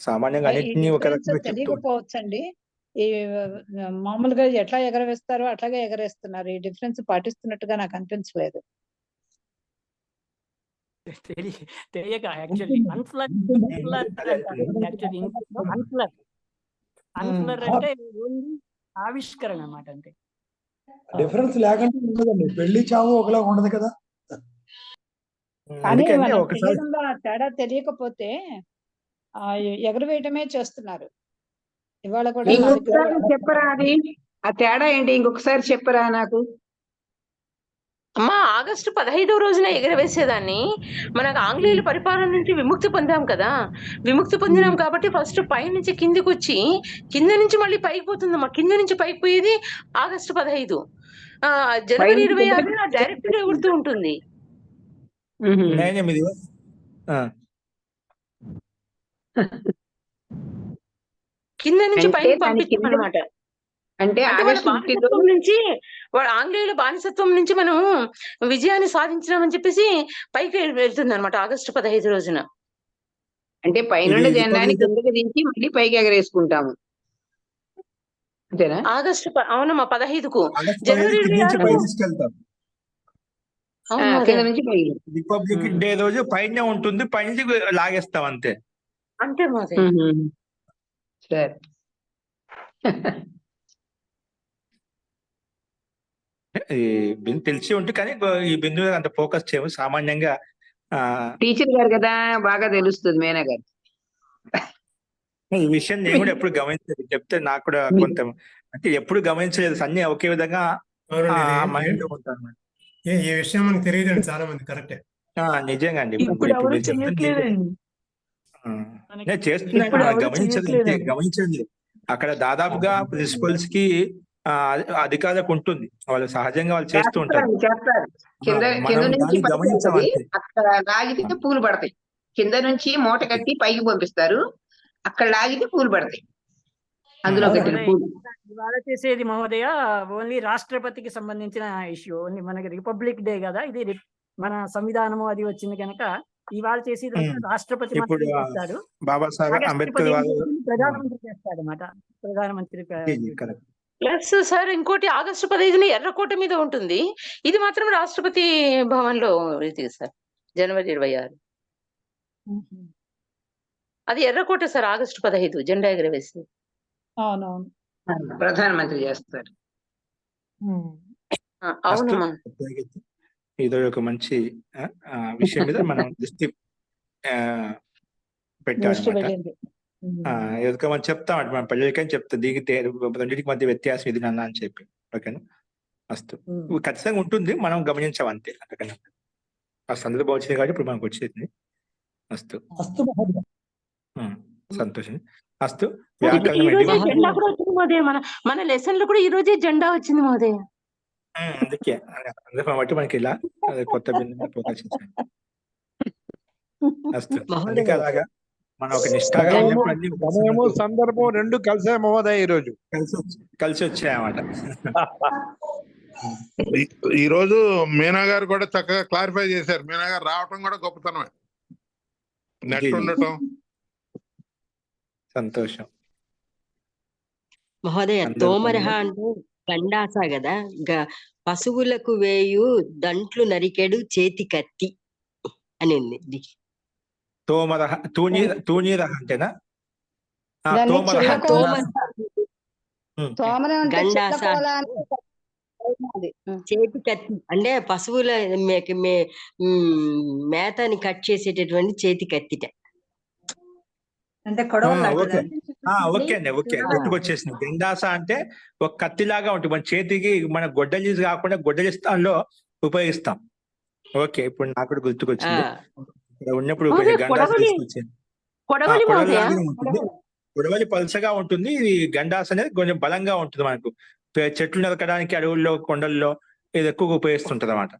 సామాన్యంగా అన్నింటినీ ఒక రకంగా తెలియకపోవచ్చండి. ఈ మామూలుగా ఎట్లా ఎగరవేస్తారో అట్లాగే ఎగరేస్తున్నారు. ఈ డిఫరెన్స్ పాటిస్తున్నట్టుగా నాకు అనిపించలేదు. తెలియక యాక్చువల్లీ అన్ఫ్లర్ అంటే ఓన్లీ ఆవిష్కరణ అన్నమాట, అంతే. డిఫరెన్స్ లేకుండా ఉండదండి. పెళ్లి చావు ఒకలా ఉండదు కదా. కానీ తేడా తెలియకపోతే ఎగరవేయటమే చేస్తున్నారు. ఇవాళ కూడా చెప్పరా అది ఆ తేడా ఏంటి? ఇంకొకసారి చెప్పరా నాకు. అమ్మా, ఆగస్టు 15వ రోజున ఎగరవేసేదాన్ని. మనకు ఆంగ్లేయుల పరిపాలన నుంచి విముక్తి పొందాం కదా. విముక్తి పొందినాం కాబట్టి ఫస్ట్ పై నుంచి కిందికి వచ్చి కింద నుంచి మళ్ళీ పైకి పోతుందమ్మా. కింద నుంచి పైకి పోయేది ఆగస్టు 15. జనవరి 26 డైరెక్ట్ గా ఎగురుతూ ఉంటుంది. కింద నుంచి పైకి పంపించాం అనమాట. అంటే వాడు ఆంగ్లేయుల బానిసత్వం నుంచి మనం విజయాన్ని సాధించినామని చెప్పేసి పైకి వెళ్తుంది అనమాట ఆగస్టు 15 రోజున. అంటే పైనుండి జెండాని కిందకి దించి మళ్ళీ పైకి ఎగరేసుకుంటాము, అంతేనా? ఆగస్టు అవునమ్మా 15కు. జనవరి 26 రిపబ్లిక్ డే రోజు పైన ఉంటుంది, పైనుంచి లాగేస్తాం, అంతే. అంతే మాది. సరే. తెలిసి ఉంటుంది, కానీ ఈ బిందువు అంత ఫోకస్ చేయము. సామాన్యంగా టీచర్ గారు కదా, బాగా తెలుస్తుంది మేనా గారు. ఈ విషయం నేను కూడా ఎప్పుడు గమనించలేదు, చెప్తే నాకు కూడా కొంత అంటే ఎప్పుడు గమనించలేదు. అన్ని ఒకే విధంగా మైండ్ లో ఉంటాను. ఈ విషయం మనకు తెలియదు చాలా మంది. కరెక్టే, నిజంగా అండి. నేను చేస్తున్నాను, గమనించండి. అక్కడ దాదాపుగా ప్రిన్సిపల్స్ కి అధికారం ఉంటుంది, వాళ్ళు సహజంగా వాళ్ళు చేస్తూ ఉంటారు. అక్కడ లాగితే పూలు పడతాయి. కింద నుంచి మూట కట్టి పైకి పంపిస్తారు, అక్కడ లాగితే పూలు పడతాయి. అందులో అవును. పెట్టిన మహోదయ, పూలు. ఇవాళ చేసేది మహోదయ ఓన్లీ రాష్ట్రపతికి సంబంధించిన ఇష్యూ. ఓన్లీ మనకి రిపబ్లిక్ డే కదా ఇది, మన సంవిధానము అది వచ్చింది కనుక ఇవాళ చేసేదంతా రాష్ట్రపతి ఇప్పుడు మాత్రమే చేస్తాడు. బాబాసాహెబ్ ఆగస్టు అంబేద్కర్ 15 వారు చేసింది ప్రధానమంత్రి చేస్తాడు అన్నమాట. ప్రధానమంత్రి కరెక్ట్. ప్లస్ సార్ ఇంకోటి ఆగస్టు 15 ఎర్రకోట మీద ఉంటుంది. ఇది మాత్రం రాష్ట్రపతి భవన్ లో ఇది సార్ జనవరి 26. అది ఎర్రకోట సార్, ఆగస్టు 15 జెండా ఎగరవేసి. అవునవును. ప్రధానమంత్రి చేస్తారు. అవునమ్మా. ఇది ఒక మంచి విషయం మీద మనం దృష్టి దృష్టి పెట్టాలన్నమాట. పెట్టింది. ఎందుకంటే మనం చెప్తాం అంటే మన పిల్లలకని చెప్తా దీనికి రెండింటికి మధ్య వ్యత్యాసం ఇది నాన్న అని చెప్పి. ఓకేనా, అస్తు ఖచ్చితంగా ఉంటుంది, మనం గమనించాం అంతే. అంతకన్నా ఆ సందర్భం వచ్చింది కాబట్టి ఇప్పుడు మనకు వచ్చేది. అస్తు అస్తు మహోదయ. సంతోషం. అస్తు ఈ వ్యాకరణం రోజే ఏంటి? జెండా కూడా వచ్చింది మహోదయ. మన లెసన్ లో కూడా ఈ రోజే జెండా వచ్చింది మహోదయ. అందుకే సందర్భం బట్టి మనకి ఇలా కొత్త బిందు ప్రకాశించాలి. అస్తు అందుకే అలాగా మనం ఒక నిష్ఠాగా ఉన్నప్పుడు అన్ని సమయము సందర్భం రెండు కలిసే మహోదయ ఈ రోజు కలిసి వచ్చాయన్నమాట. ఈ రోజు మీనా గారు కూడా చక్కగా క్లారిఫై చేశారు. మీనా గారు రావటం కూడా గొప్పతనమే, నెట్ ఉండటం. సంతోషం. మహోదయ, తోమరహ అంటే గండాస కదా, పశువులకు వేయు దంట్లు నరికెడు చేతి కత్తి అని ఉంది. తోమరహ తూనీరహ అంటేనా? దాన్ని గండాస చేతి కత్తి అంటే పశువుల మేతని కట్ చేసేటటువంటి చేతి కత్తిట. అంటే ఓకే అండి, ఓకే గుర్తుకొచ్చేసింది. గండాస అంటే ఒక కత్తిలాగా ఉంటుంది, మన చేతికి మన గొడ్డలి కాకుండా గొడ్డలి స్థానంలో ఉపయోగిస్తాం. ఓకే, ఇప్పుడు నాకు కూడా గుర్తుకొచ్చింది. ఇక్కడ ఉన్నప్పుడు గండాస తీసుకొచ్చింది. కొడవలిలాగానే ఉంటుంది, కొడవలి పలుసగా ఉంటుంది. ఇది గండాస అనేది కొంచెం బలంగా ఉంటుంది. మనకు చెట్లు నరకడానికి అడవుల్లో కొండల్లో ఇది ఎక్కువగా ఉపయోగిస్తుంటది అన్నమాట.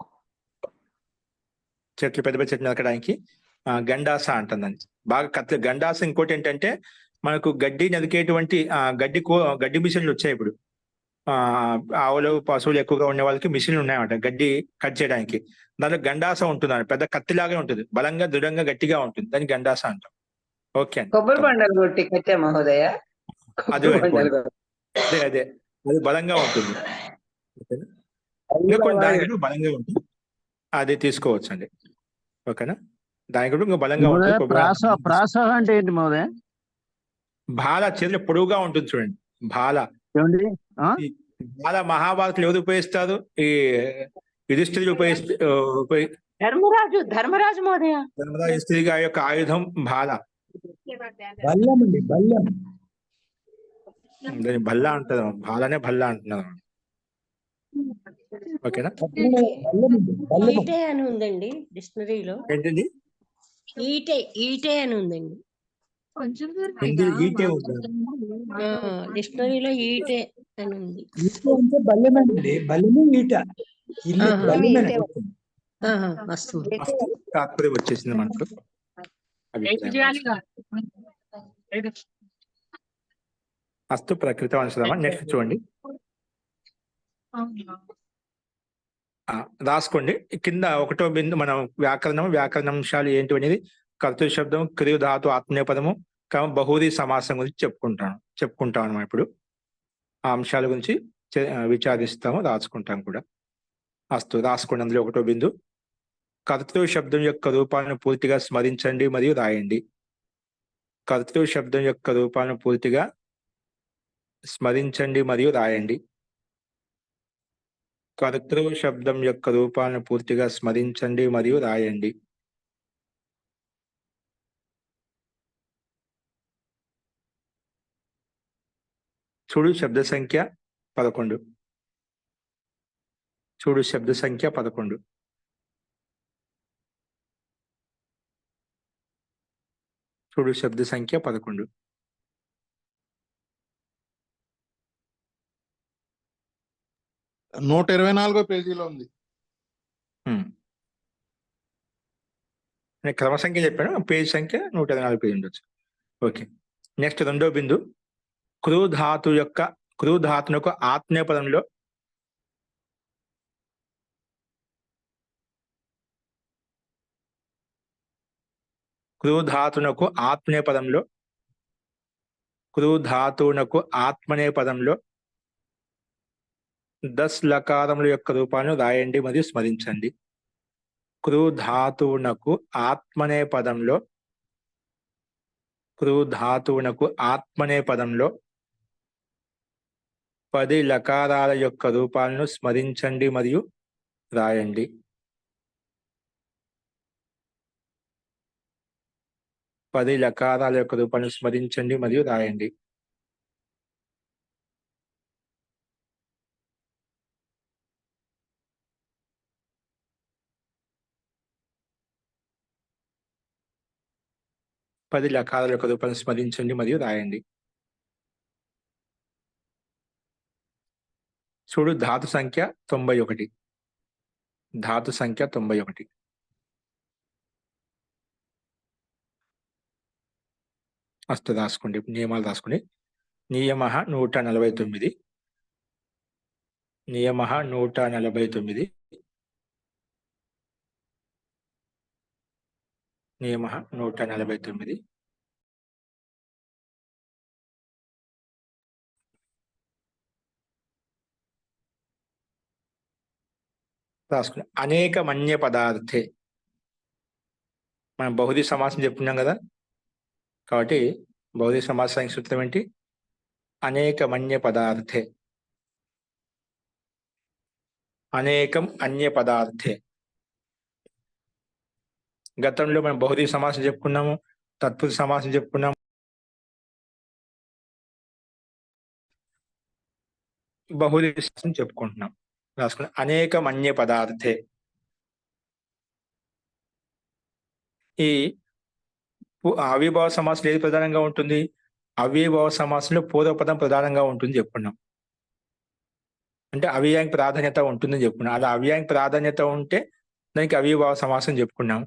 చెట్లు పెద్ద పెద్ద చెట్లు నరకడానికి గండాస అంటుందని. బాగా కత్తి గండాస. ఇంకోటి ఏంటంటే మనకు గడ్డి నరికేటువంటి గడ్డి మిషన్లు వచ్చాయి ఇప్పుడు. ఆవులు పశువులు ఎక్కువగా ఉండే వాళ్ళకి మిషన్లు ఉన్నాయన్నమాట గడ్డి కట్ చేయడానికి. దాంట్లో గండాస ఉంటుంది, పెద్ద కత్తిలాగే ఉంటుంది, బలంగా దృఢంగా గట్టిగా ఉంటుంది, దాన్ని గండాస అంటాం. ఓకే అండి. కొబ్బరి బండలు కొట్టి కట్టే మహోదయ. అదే అదే అది బలంగా ఉంటుంది. ఇంకా కొన్ని దాని కూడా బలంగా ఉంటుంది, అది తీసుకోవచ్చు అండి. ఓకేనా, దాని కూడా ఇంకా బలంగా ఉంటుంది. ప్రాస అంటే ఏంటి మహోదయ? బాల చేతిలో పొడవుగా ఉంటుంది చూడండి, బాల. బాల మహాభారతులు ఎవరు ఉపయోగిస్తారు? ఈ యుధిష్ఠిరుడు ధర్మరాజు మహోదయ. ధర్మరాజు యుధిష్ఠిరి గారి యొక్క ఆయుధం బాల. దాని భల్లా అంటారు, బాలనే భల్లా అంటున్నారు. ఓకేనా, ఈటే అని ఉందండి డిక్షనరీలో. ఏంటండి? ఈటే అని ఉందండి ఈటే ఉంది డిక్షనరీలో. ఈటే అని ఉంది. అంటే బల్లెమండి, బల్లెము ఈట. తాత్పర్యం వచ్చేసింది మనకు. అస్తు ప్రకృతి అనుసరమా. నెక్స్ట్ చూడండి, రాసుకోండి కింద ఒకటో బిందు. మనం వ్యాకరణాంశాలు ఏంటి అనేది కర్తృ శబ్దం, క్రియు ధాతు, ఆత్మనేపదము, బహుళీ సమాసం గురించి చెప్పుకుంటాం అన్నమాట. ఇప్పుడు ఆ అంశాల గురించి విచారిస్తాము, రాసుకుంటాం కూడా. అస్తు రాసుకోండి. అందులో ఒకటో బిందు, కర్తృ శబ్దం యొక్క రూపాలను పూర్తిగా స్మరించండి మరియు రాయండి. కర్తృ శబ్దం యొక్క రూపాలను పూర్తిగా స్మరించండి మరియు రాయండి. కర్తృ శబ్దం యొక్క రూపాలను పూర్తిగా స్మరించండి మరియు రాయండి. చూడు శబ్ద సంఖ్య 11. చూడు శబ్ద సంఖ్య 11. చూడు శబ్ద సంఖ్య 11. నూట 124వ పేజీలో ఉంది. నేను క్రమ సంఖ్య చెప్పాను, పేజ్ సంఖ్య 124 పేజీ ఉండొచ్చు. ఓకే, నెక్స్ట్ రెండో బిందు, క్రూ ధాతునకు ఆత్మీయ పదంలో క్రూ ధాతునకు ఆత్మనేయ పదంలో 10 లకారముల యొక్క రూపాలను రాయండి మరియు స్మరించండి. క్రూ ధాతువునకు ఆత్మనేయ పదంలో 10 లకారాల యొక్క రూపాలను స్మరించండి మరియు రాయండి. 10 లకారాల యొక్క రూపాలను స్మరించండి మరియు రాయండి. పది లకారాల యొక్క రూపాలను స్మరించండి మరియు రాయండి. చూడు, ధాతు సంఖ్య 91. ధాతు సంఖ్య 91. అస్తు రాసుకోండి, నియమాలు రాసుకోండి. నియమ 149. నియమ 149. నియమ 149. రాసుకున్నాం. అనేక మన్య పదార్థే. మనం బహుళ సమాసం చెప్పుకున్నాం కదా, కాబట్టి బహుళ సమాసానికి సూత్రం ఏంటి? అనేక మన్య పదార్థే. అనేకం అన్య పదార్థే. గతంలో మనం బహుళ సమాసం చెప్పుకున్నాము, తత్పురుష సమాసం చెప్పుకున్నాము, బహుళ సమాసం చెప్పుకుంటున్నాం. రాసుకున్నాం. అనేకం అన్య పదార్థే. ఈ అవిభావ సమాసం ఏది ప్రధానంగా ఉంటుంది? అవిభావ సమాసంలో పూర్వపదం ప్రధానంగా ఉంటుంది చెప్పుకున్నాం. అంటే అవ్యయానికి ప్రాధాన్యత ఉంటుందని చెప్పుకున్నాం. అలా అవ్యయానికి ప్రాధాన్యత ఉంటే దానికి అవిభావ సమాసం చెప్పుకున్నాం.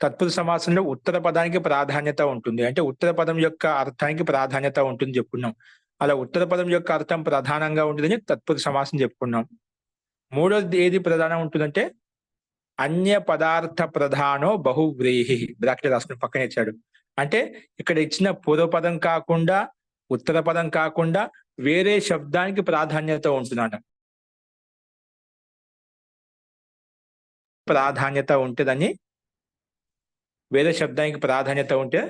తత్పురుష సమాసంలో ఉత్తర పదానికి ప్రాధాన్యత ఉంటుంది, అంటే ఉత్తర పదం యొక్క అర్థానికి ప్రాధాన్యత ఉంటుంది చెప్పుకున్నాం. అలా ఉత్తర పదం యొక్క అర్థం ప్రధానంగా ఉంటుందని తత్పురుష సమాసం చెప్పుకున్నాం. మూడోది ఏది ప్రధానం ఉంటుందంటే అన్య పదార్థ ప్రధానో బహువ్రీహి. బ్రాకెట్ రాసుకుని పక్కన ఇచ్చాడు. అంటే ఇక్కడ ఇచ్చిన పూర్వపదం కాకుండా, ఉత్తర పదం కాకుండా వేరే శబ్దానికి ప్రాధాన్యత ఉంటుందట. ప్రాధాన్యత ఉంటే దాన్ని, వేరే శబ్దానికి ప్రాధాన్యత ఉంటే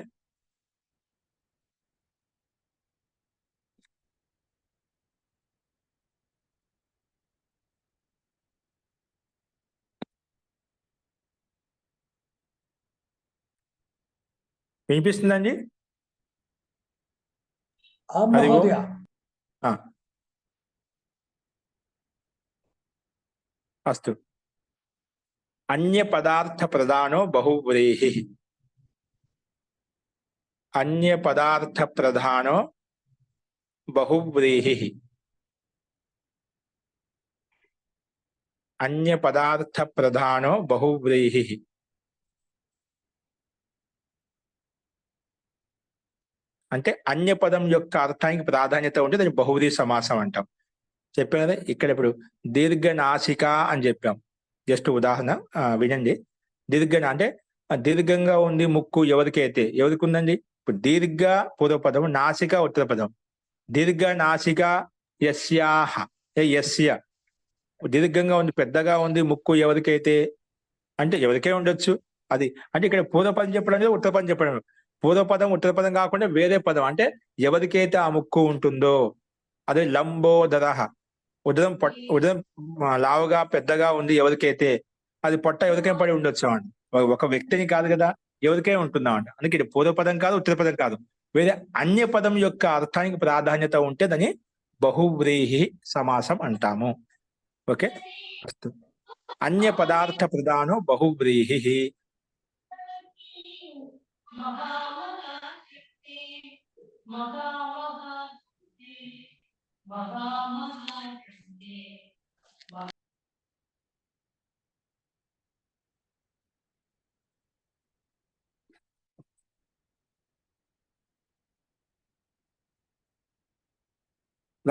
వినిపిస్తుందండి? మహోదయ. అస్తు. అన్య పదార్థ ప్రధానో బహువ్రీహి. అన్య పదార్థ ప్రధానో బహువ్రీహి. అన్య పదార్థ ప్రధానో బహువ్రీహి. అంటే అన్య పదం యొక్క అర్థానికి ప్రాధాన్యత ఉంటే దాన్ని బహువ్రీహి సమాసం అంటాం. చెప్పాం కదా. ఇక్కడ ఇప్పుడు దీర్ఘనాసిక అని చెప్పాం. జస్ట్ ఉదాహరణ వినండి. అంటే దీర్ఘంగా ఉంది ముక్కు ఎవరికైతే, ఎవరికి ఉందండి? ఇప్పుడు దీర్ఘ పూర్వపదం, నాసిక ఉత్తర పదం. దీర్ఘ నాసిక యస్యాహ, యస్య. దీర్ఘంగా ఉంది, పెద్దగా ఉంది ముక్కు ఎవరికైతే, అంటే ఎవరికై ఉండొచ్చు అది. అంటే ఇక్కడ పూర్వపదం చెప్పడం లేదు, ఉత్తర పదం చెప్పడం. పూర్వపదం ఉత్తర పదం కాకుండా వేరే పదం, అంటే ఎవరికైతే ఆ ముక్కు ఉంటుందో. అదే లంబోదరహ, ఉదరం ఉదరం లావుగా పెద్దగా ఉంది ఎవరికైతే, అది పొట్ట ఎవరికైనా పడి ఉండొచ్చు అండి. ఒక వ్యక్తిని కాదు కదా, ఎవరికైనా ఉంటుందా అంట. అందుకే ఇది పూర్వపదం కాదు, ఉత్తర పదం కాదు, వేరే అన్య పదం యొక్క అర్థానికి ప్రాధాన్యత ఉంటే దాన్ని బహువ్రీహి సమాసం అంటాము. ఓకే. అన్య పదార్థ ప్రధానో బహువ్రీహి.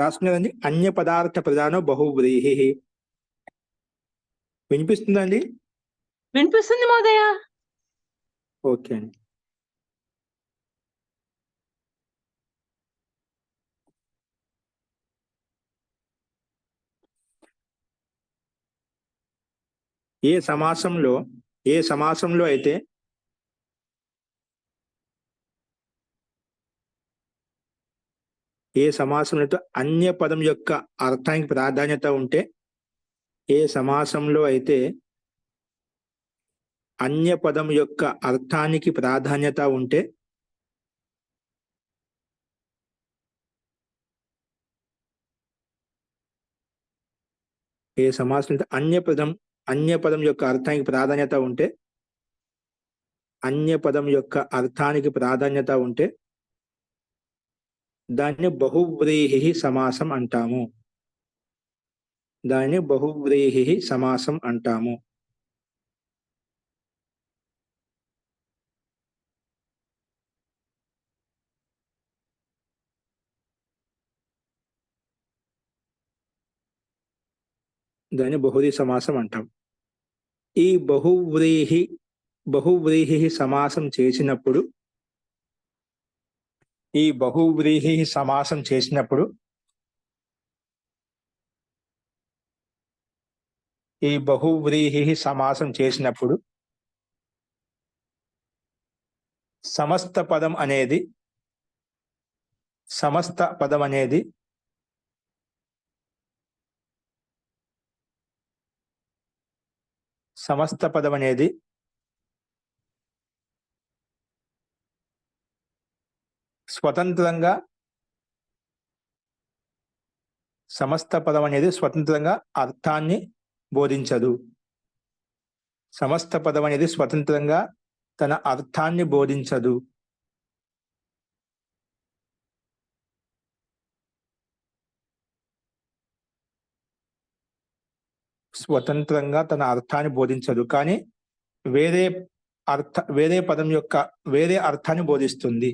రాసుకున్నదండి అన్య పదార్థ ప్రధానం బహువ్రీహి. వినిపిస్తుందండి? వినిపిస్తుంది మహోదయ. ఓకే అండి. ఏ సమాసంలో అయితే అన్య పదం యొక్క అర్థానికి ప్రాధాన్యత ఉంటే, ఏ సమాసంలో అయితే అన్య పదం యొక్క అర్థానికి ప్రాధాన్యత ఉంటే అన్య పదం యొక్క అర్థానికి ప్రాధాన్యత ఉంటే దాన్ని బహువ్రీహి సమాసం అంటాము. దాన్ని బహువ్రీహి సమాసం అంటాం. ఈ బహువ్రీహి సమాసం చేసినప్పుడు సమస్త పదం అనేది స్వతంత్రంగా అర్థాన్ని బోధించదు. సమస్త పదం అనేది స్వతంత్రంగా తన అర్థాన్ని బోధించదు. కానీ వేరే పదం యొక్క వేరే అర్థాన్ని బోధిస్తుంది.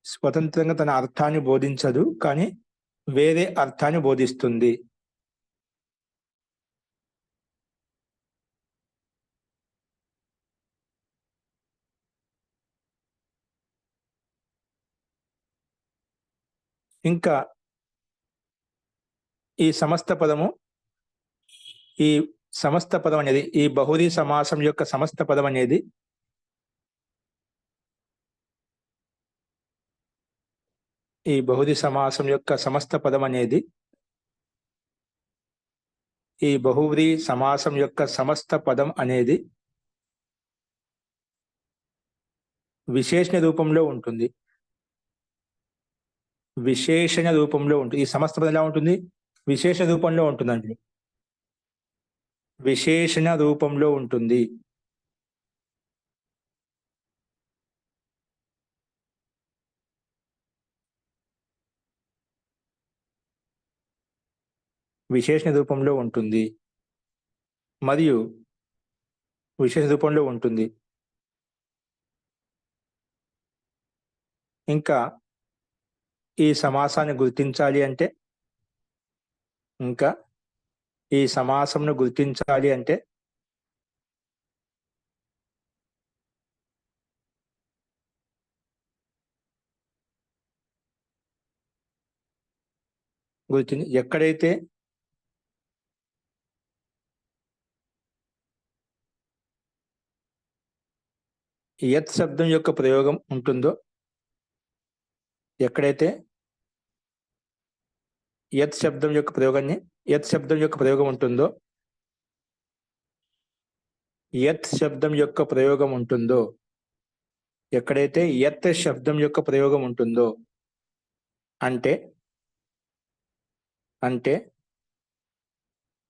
స్వతంత్రంగా తన అర్థాన్ని బోధించదు, కానీ వేరే అర్థాన్ని బోధిస్తుంది. ఇంకా ఈ సమస్త పదం అనేది ఈ బహువ్రీహి సమాసం యొక్క సమస్త పదం అనేది విశేషణ రూపంలో ఉంటుంది. ఈ సమస్త పదం ఎలా ఉంటుంది? విశేషణ రూపంలో ఉంటుందండి. విశేషణ రూపంలో ఉంటుంది. మరియు విశేష రూపంలో ఉంటుంది. ఇంకా ఈ సమాసాన్ని గుర్తించాలి అంటే ఎక్కడైతే యత్ శబ్దం యొక్క ప్రయోగం ఉంటుందో, యత్ శబ్దం యొక్క ప్రయోగం ఉంటుందో ఎక్కడైతే యత్ శబ్దం యొక్క ప్రయోగం ఉంటుందో అంటే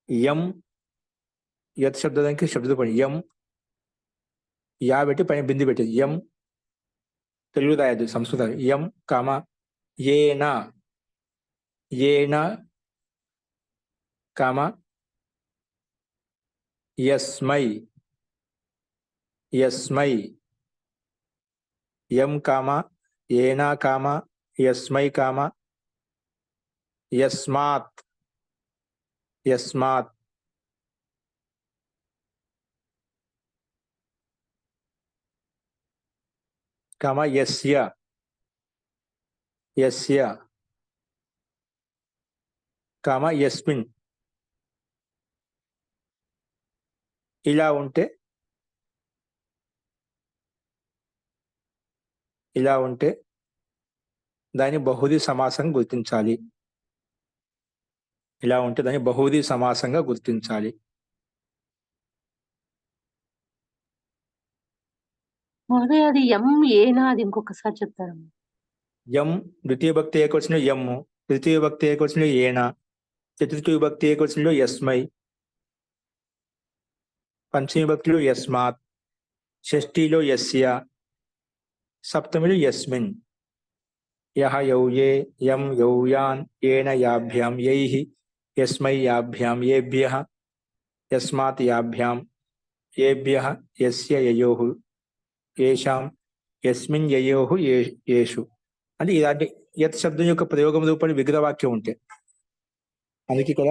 యం, యత్ శబ్దానికి శబ్దరూపం యం, యా పెట్టి పైన బిందు పెట్టేది యం. తెలుగు రాయదు, సంస్కృతం. యం కామ ఏన కామ యస్మై యం కామ ఏనా కామ యస్మై కామ యస్మాత్ యస్మాత్ కామ యస్య యస్య కామ యస్మిన్. ఇలా ఉంటే దాన్ని బహువ్రీహి సమాసం గుర్తించాలి. ఇలా ఉంటే దాన్ని బహువ్రీహి సమాసంగా గుర్తించాలి. మహోదయ అది ఎం ఏనా అది ఇంకొకసారి చెప్తారు. యం ద్వితీయ భక్తి ఏకవచనంలో యమ్ము, తృతీయ భక్తి ఏకవచనంలో ఏన, చతుర్థి భక్తి ఏకవచనంలో యస్మై, పంచమీ భక్తిలో యస్మాత్, షష్ఠిలో యస్య, సప్తమిలో యస్మిన్. యహ యౌ యే యం యౌ యాన్ ఏన యాభ్యాం యైః యస్మై యాభ్యాం ఏభ్యః యస్మాత్ యాభ్యాం ఏభ్యః యస్య యయోః యేషాం యస్మిన్ యయోః యేషు. అంటే ఇలాంటి యత్ శబ్దం యొక్క ప్రయోగం రూపంలో విగ్రహవాక్యం ఉంటే, అందుకే ఇక్కడ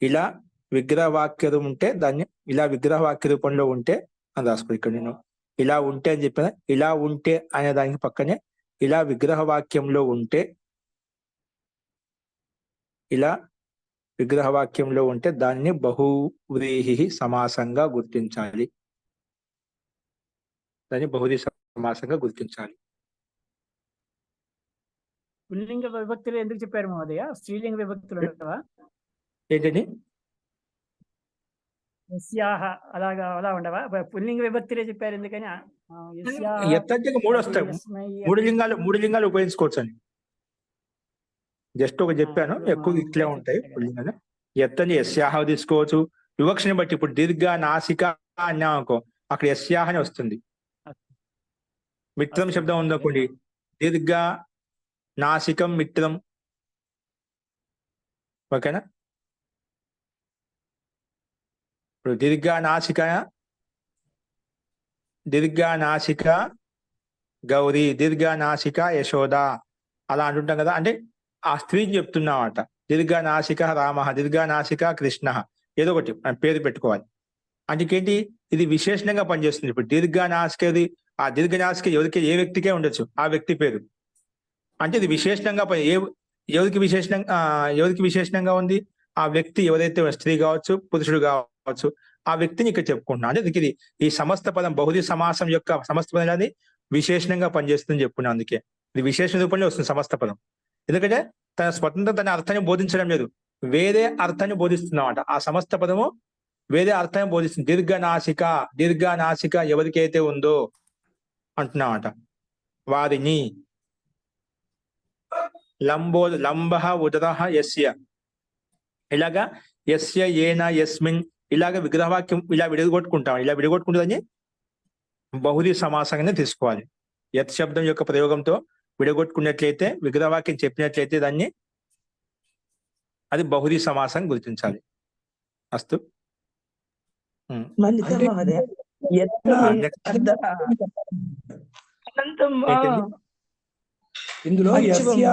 ఇలా విగ్రహవాక్యం ఉంటే దాన్ని ఇలా విగ్రహవాక్య రూపంలో ఉంటే అని రాసుకో. ఇక్కడ నేను ఇలా ఉంటే అని చెప్పిన, ఇలా ఉంటే అనే దానికి పక్కనే ఇలా విగ్రహవాక్యంలో ఉంటే, ఇలా విగ్రహవాక్యంలో ఉంటే దాన్ని బహువ్రీహి సమాసంగా గుర్తించాలి. దాన్ని బహువ్రీహి సమాసంగా గుర్తించాలి. పుల్లింగ విభక్తులు ఎందుకు చెప్పారు మహోదయ? స్త్రీలింగ విభక్తులు ఉండవా? ఏంటండి? యస్యాహ అలా ఉండవా? పుల్లింగ విభక్తులే చెప్పారు ఎందుకని? ఎత్తంటే మూడు వస్తాయి. మూడు లింగాలు ఉపయోగించుకోవచ్చు అండి. జస్ట్ ఒక చెప్పాను, ఎక్కువ ఇట్లే ఉంటాయి పుల్లింగాలు. ఎత్తని యస్యాహ తీసుకోవచ్చు. వివక్షని బట్టి ఇప్పుడు దీర్ఘ నాసిక అన్నా అనుకో, అక్కడ యస్యాహని వస్తుంది. మిత్రం శబ్దం ఉందనుకోండి, దీర్ఘ నాసికం మిత్రం. ఓకేనా? ఇప్పుడు దీర్ఘ నాసిక గౌరీ, దీర్ఘ నాసిక యశోద అలా అంటుంటాం కదా. అంటే ఆ స్త్రీని చెప్తున్నామట. దీర్ఘ నాసిక రామ, దీర్ఘ నాసిక కృష్ణ, ఏదో ఒకటి పేరు పెట్టుకోవాలి. అందుకేంటి, ఇది విశేషణంగా పనిచేస్తుంది. ఇప్పుడు దీర్ఘ నాసికది, ఆ దీర్ఘ నాసిక ఎవరికి, ఏ వ్యక్తికే ఉండొచ్చు ఆ వ్యక్తి పేరు. అంటే ఇది విశేషణంగా ఎవరికి విశేషణంగా ఉంది? ఆ వ్యక్తి ఎవరైతే స్త్రీ కావచ్చు, పురుషుడు కావచ్చు, ఆ వ్యక్తిని ఇక్కడ చెప్పుకుంటున్నాం. అంటే ఇది ఈ సమస్త పదం బహువ్రీహి సమాసం యొక్క సమస్త పదం అనేది విశేషణంగా పనిచేస్తుందని చెప్పుకున్నాం. అందుకే ఇది విశేషణ రూపంలో వస్తుంది సమస్త పదం. ఎందుకంటే తన స్వతంత్ర తన అర్థాన్ని బోధించడం లేదు, వేరే అర్థాన్ని బోధిస్తున్నామట. ఆ సమస్త పదము వేరే అర్థాన్ని బోధిస్తుంది. దీర్ఘ నాసిక ఎవరికైతే ఉందో అంటున్నామట, వారిని. లంబ ఉదర యస్య, ఇలాగా యస్య ఏన యస్మిన్, ఇలాగ విగ్రహవాక్యం ఇలా విడగొట్టుకుంటాం. ఇలా విడగొట్టుకుంటుందని బహువ్రీహి సమాసంగానే తీసుకోవాలి. యత్ శబ్దం యొక్క ప్రయోగంతో విడగొట్టుకున్నట్లయితే, విగ్రహవాక్యం చెప్పినట్లయితే దాన్ని అది బహువ్రీహి సమాసం గుర్తించాలి. అస్తు. ఇందులో యస్య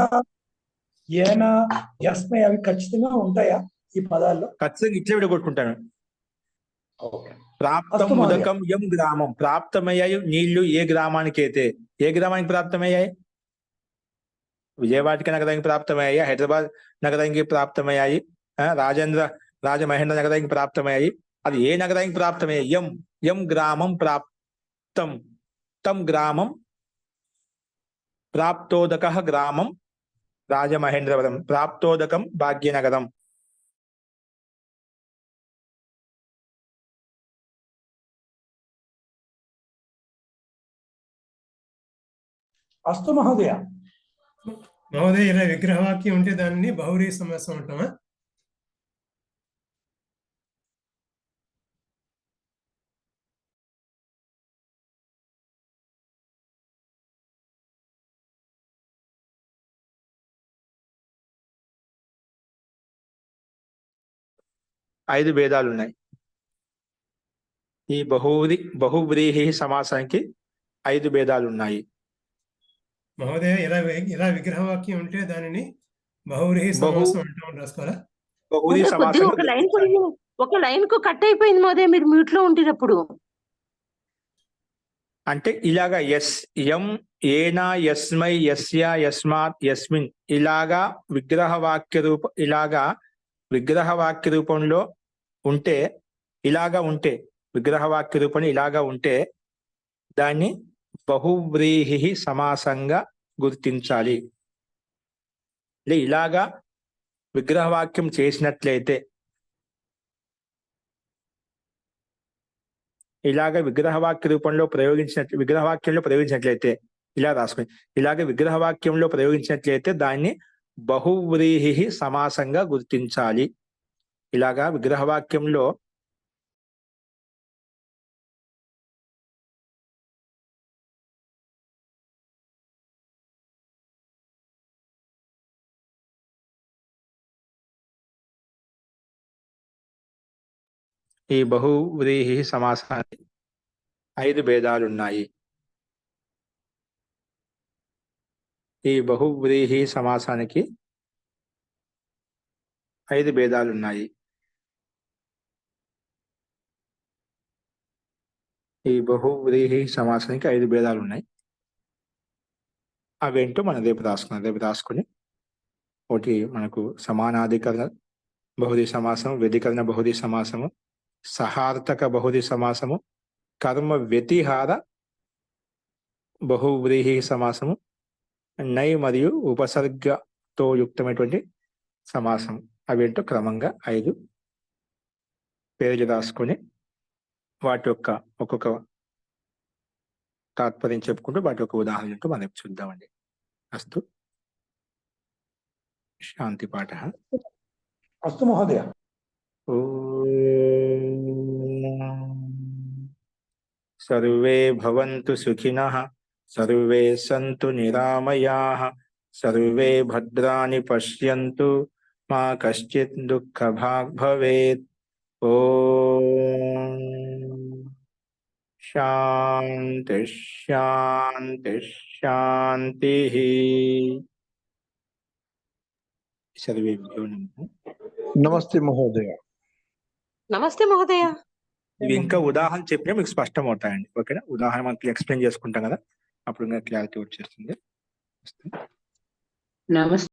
ఏన యస్మై అవి ఖచ్చితంగా ఉంటాయా ఈ పదాల్లో? ఖచ్చితంగా ఇట్లా విడగొట్టుకుంటాను. ప్రాప్తం ఉదకం యం గ్రామం, ప్రాప్తమయ్యాయి నీళ్లు ఏ గ్రామానికి అయితే. ఏ గ్రామానికి ప్రాప్తమయ్యాయి? విజయవాటిక నగరానికి ప్రాప్తమయ్యాయి, హైదరాబాద్ నగరానికి ప్రాప్తమయ్యాయి, రాజమహేంద్ర నగరానికి ప్రాప్తమయ్యాయి. అది ఏ నగరానికి ప్రాప్తమయ్యాయి? యం గ్రామం ప్రాప్తం, తం గ్రామం ప్రాప్తోదక గ్రామం రాజమహేంద్రవరం, ప్రాప్తోదకం భాగ్యనగరం. అస్తు మహోదయ. మహోదయ, ఇలా విగ్రహవాక్యం ఉంటే దాన్ని బహువ్రీహి సమాసం అంటామా? ఐదు భేదాలు ఉన్నాయి. ఈ బహువ్రీహి సమాసానికి 5 భేదాలు ఉన్నాయి. మహోదయ ఇలా విగ్రహవాక్యం ఉంటే దానిని బహువ్రీహి బహు సమాసం అంటామని రాసుకోవాలా? బహువ్రీహి మహోదయ కొద్దిగా సమాసంగా ఒక లైన్ కు కట్ అయిపోయింది మహోదయ, మీరు మ్యూట్ లో ఉంటున్నప్పుడు. అంటే ఇలాగా ఎం ఏనా యస్మై యస్య యస్మాత్ యస్మిన్ ఇలాగా విగ్రహవాక్య రూపంలో ఉంటే విగ్రహవాక్య రూపంలో ఇలాగా ఉంటే దాన్ని బహువ్రీహి సమాసంగా గుర్తించాలి. ఇలాగా విగ్రహవాక్యం చేసినట్లయితే విగ్రహవాక్యంలో ప్రయోగించినట్లయితే ఇలా రాసుకుని విగ్రహవాక్యంలో ప్రయోగించినట్లయితే దాన్ని బహువ్రీహి సమాసంగా గుర్తించాలి. ఇలాగా విగ్రహవాక్యంలో ఈ బహువ్రీహి సమాసానికి 5 భేదాలున్నాయి. ఈ బహువ్రీహి సమాసానికి 5 భేదాలున్నాయి. ఈ బహువ్రీహి సమాసానికి 5 భేదాలు ఉన్నాయి. అవేంటో మనం రేపు రాసుకుని ఒకటి మనకు సమానాధికరణ బహువ్రీహి సమాసం, వ్యధికరణ బహువ్రీహి సమాసము, సహార్థక బహువ్రీహి సమాసము, కర్మ వ్యతిహార బహువ్రీహి సమాసము, నై మరియు ఉపసర్గతో యుక్తమైనటువంటి సమాసం. అవేంటో క్రమంగా 5 పేర్లు రాసుకొని వాటి యొక్క ఒక్కొక్క తాత్పర్యం చెప్పుకుంటూ వాటి యొక్క ఉదాహరణతో మనం చూద్దామండి. అస్తు శాంతి పాఠ. అస్తు మహోదయ. సర్వే భవంతు సుఖినః, సర్వే సంతు నిరామయాః, సర్వే భద్రాణి పశ్యంతు, మా కశ్చిత్ దుఃఖభాగ్ భవేత్. ఓం శాంతి శాంతి శాంతిః. సర్వేభ్యో నమః. నమస్తే మహోదయ. నమస్తే మహోదయ. ఇవి ఇంకా ఉదాహరణ చెప్పినా మీకు స్పష్టం అవుతాయండి. ఓకేనా? ఉదాహరణ మనకి ఎక్స్ప్లెయిన్ చేసుకుంటాం కదా, అప్పుడు ఇంకా క్లారిటీ వచ్చేస్తుంది. నమస్తే.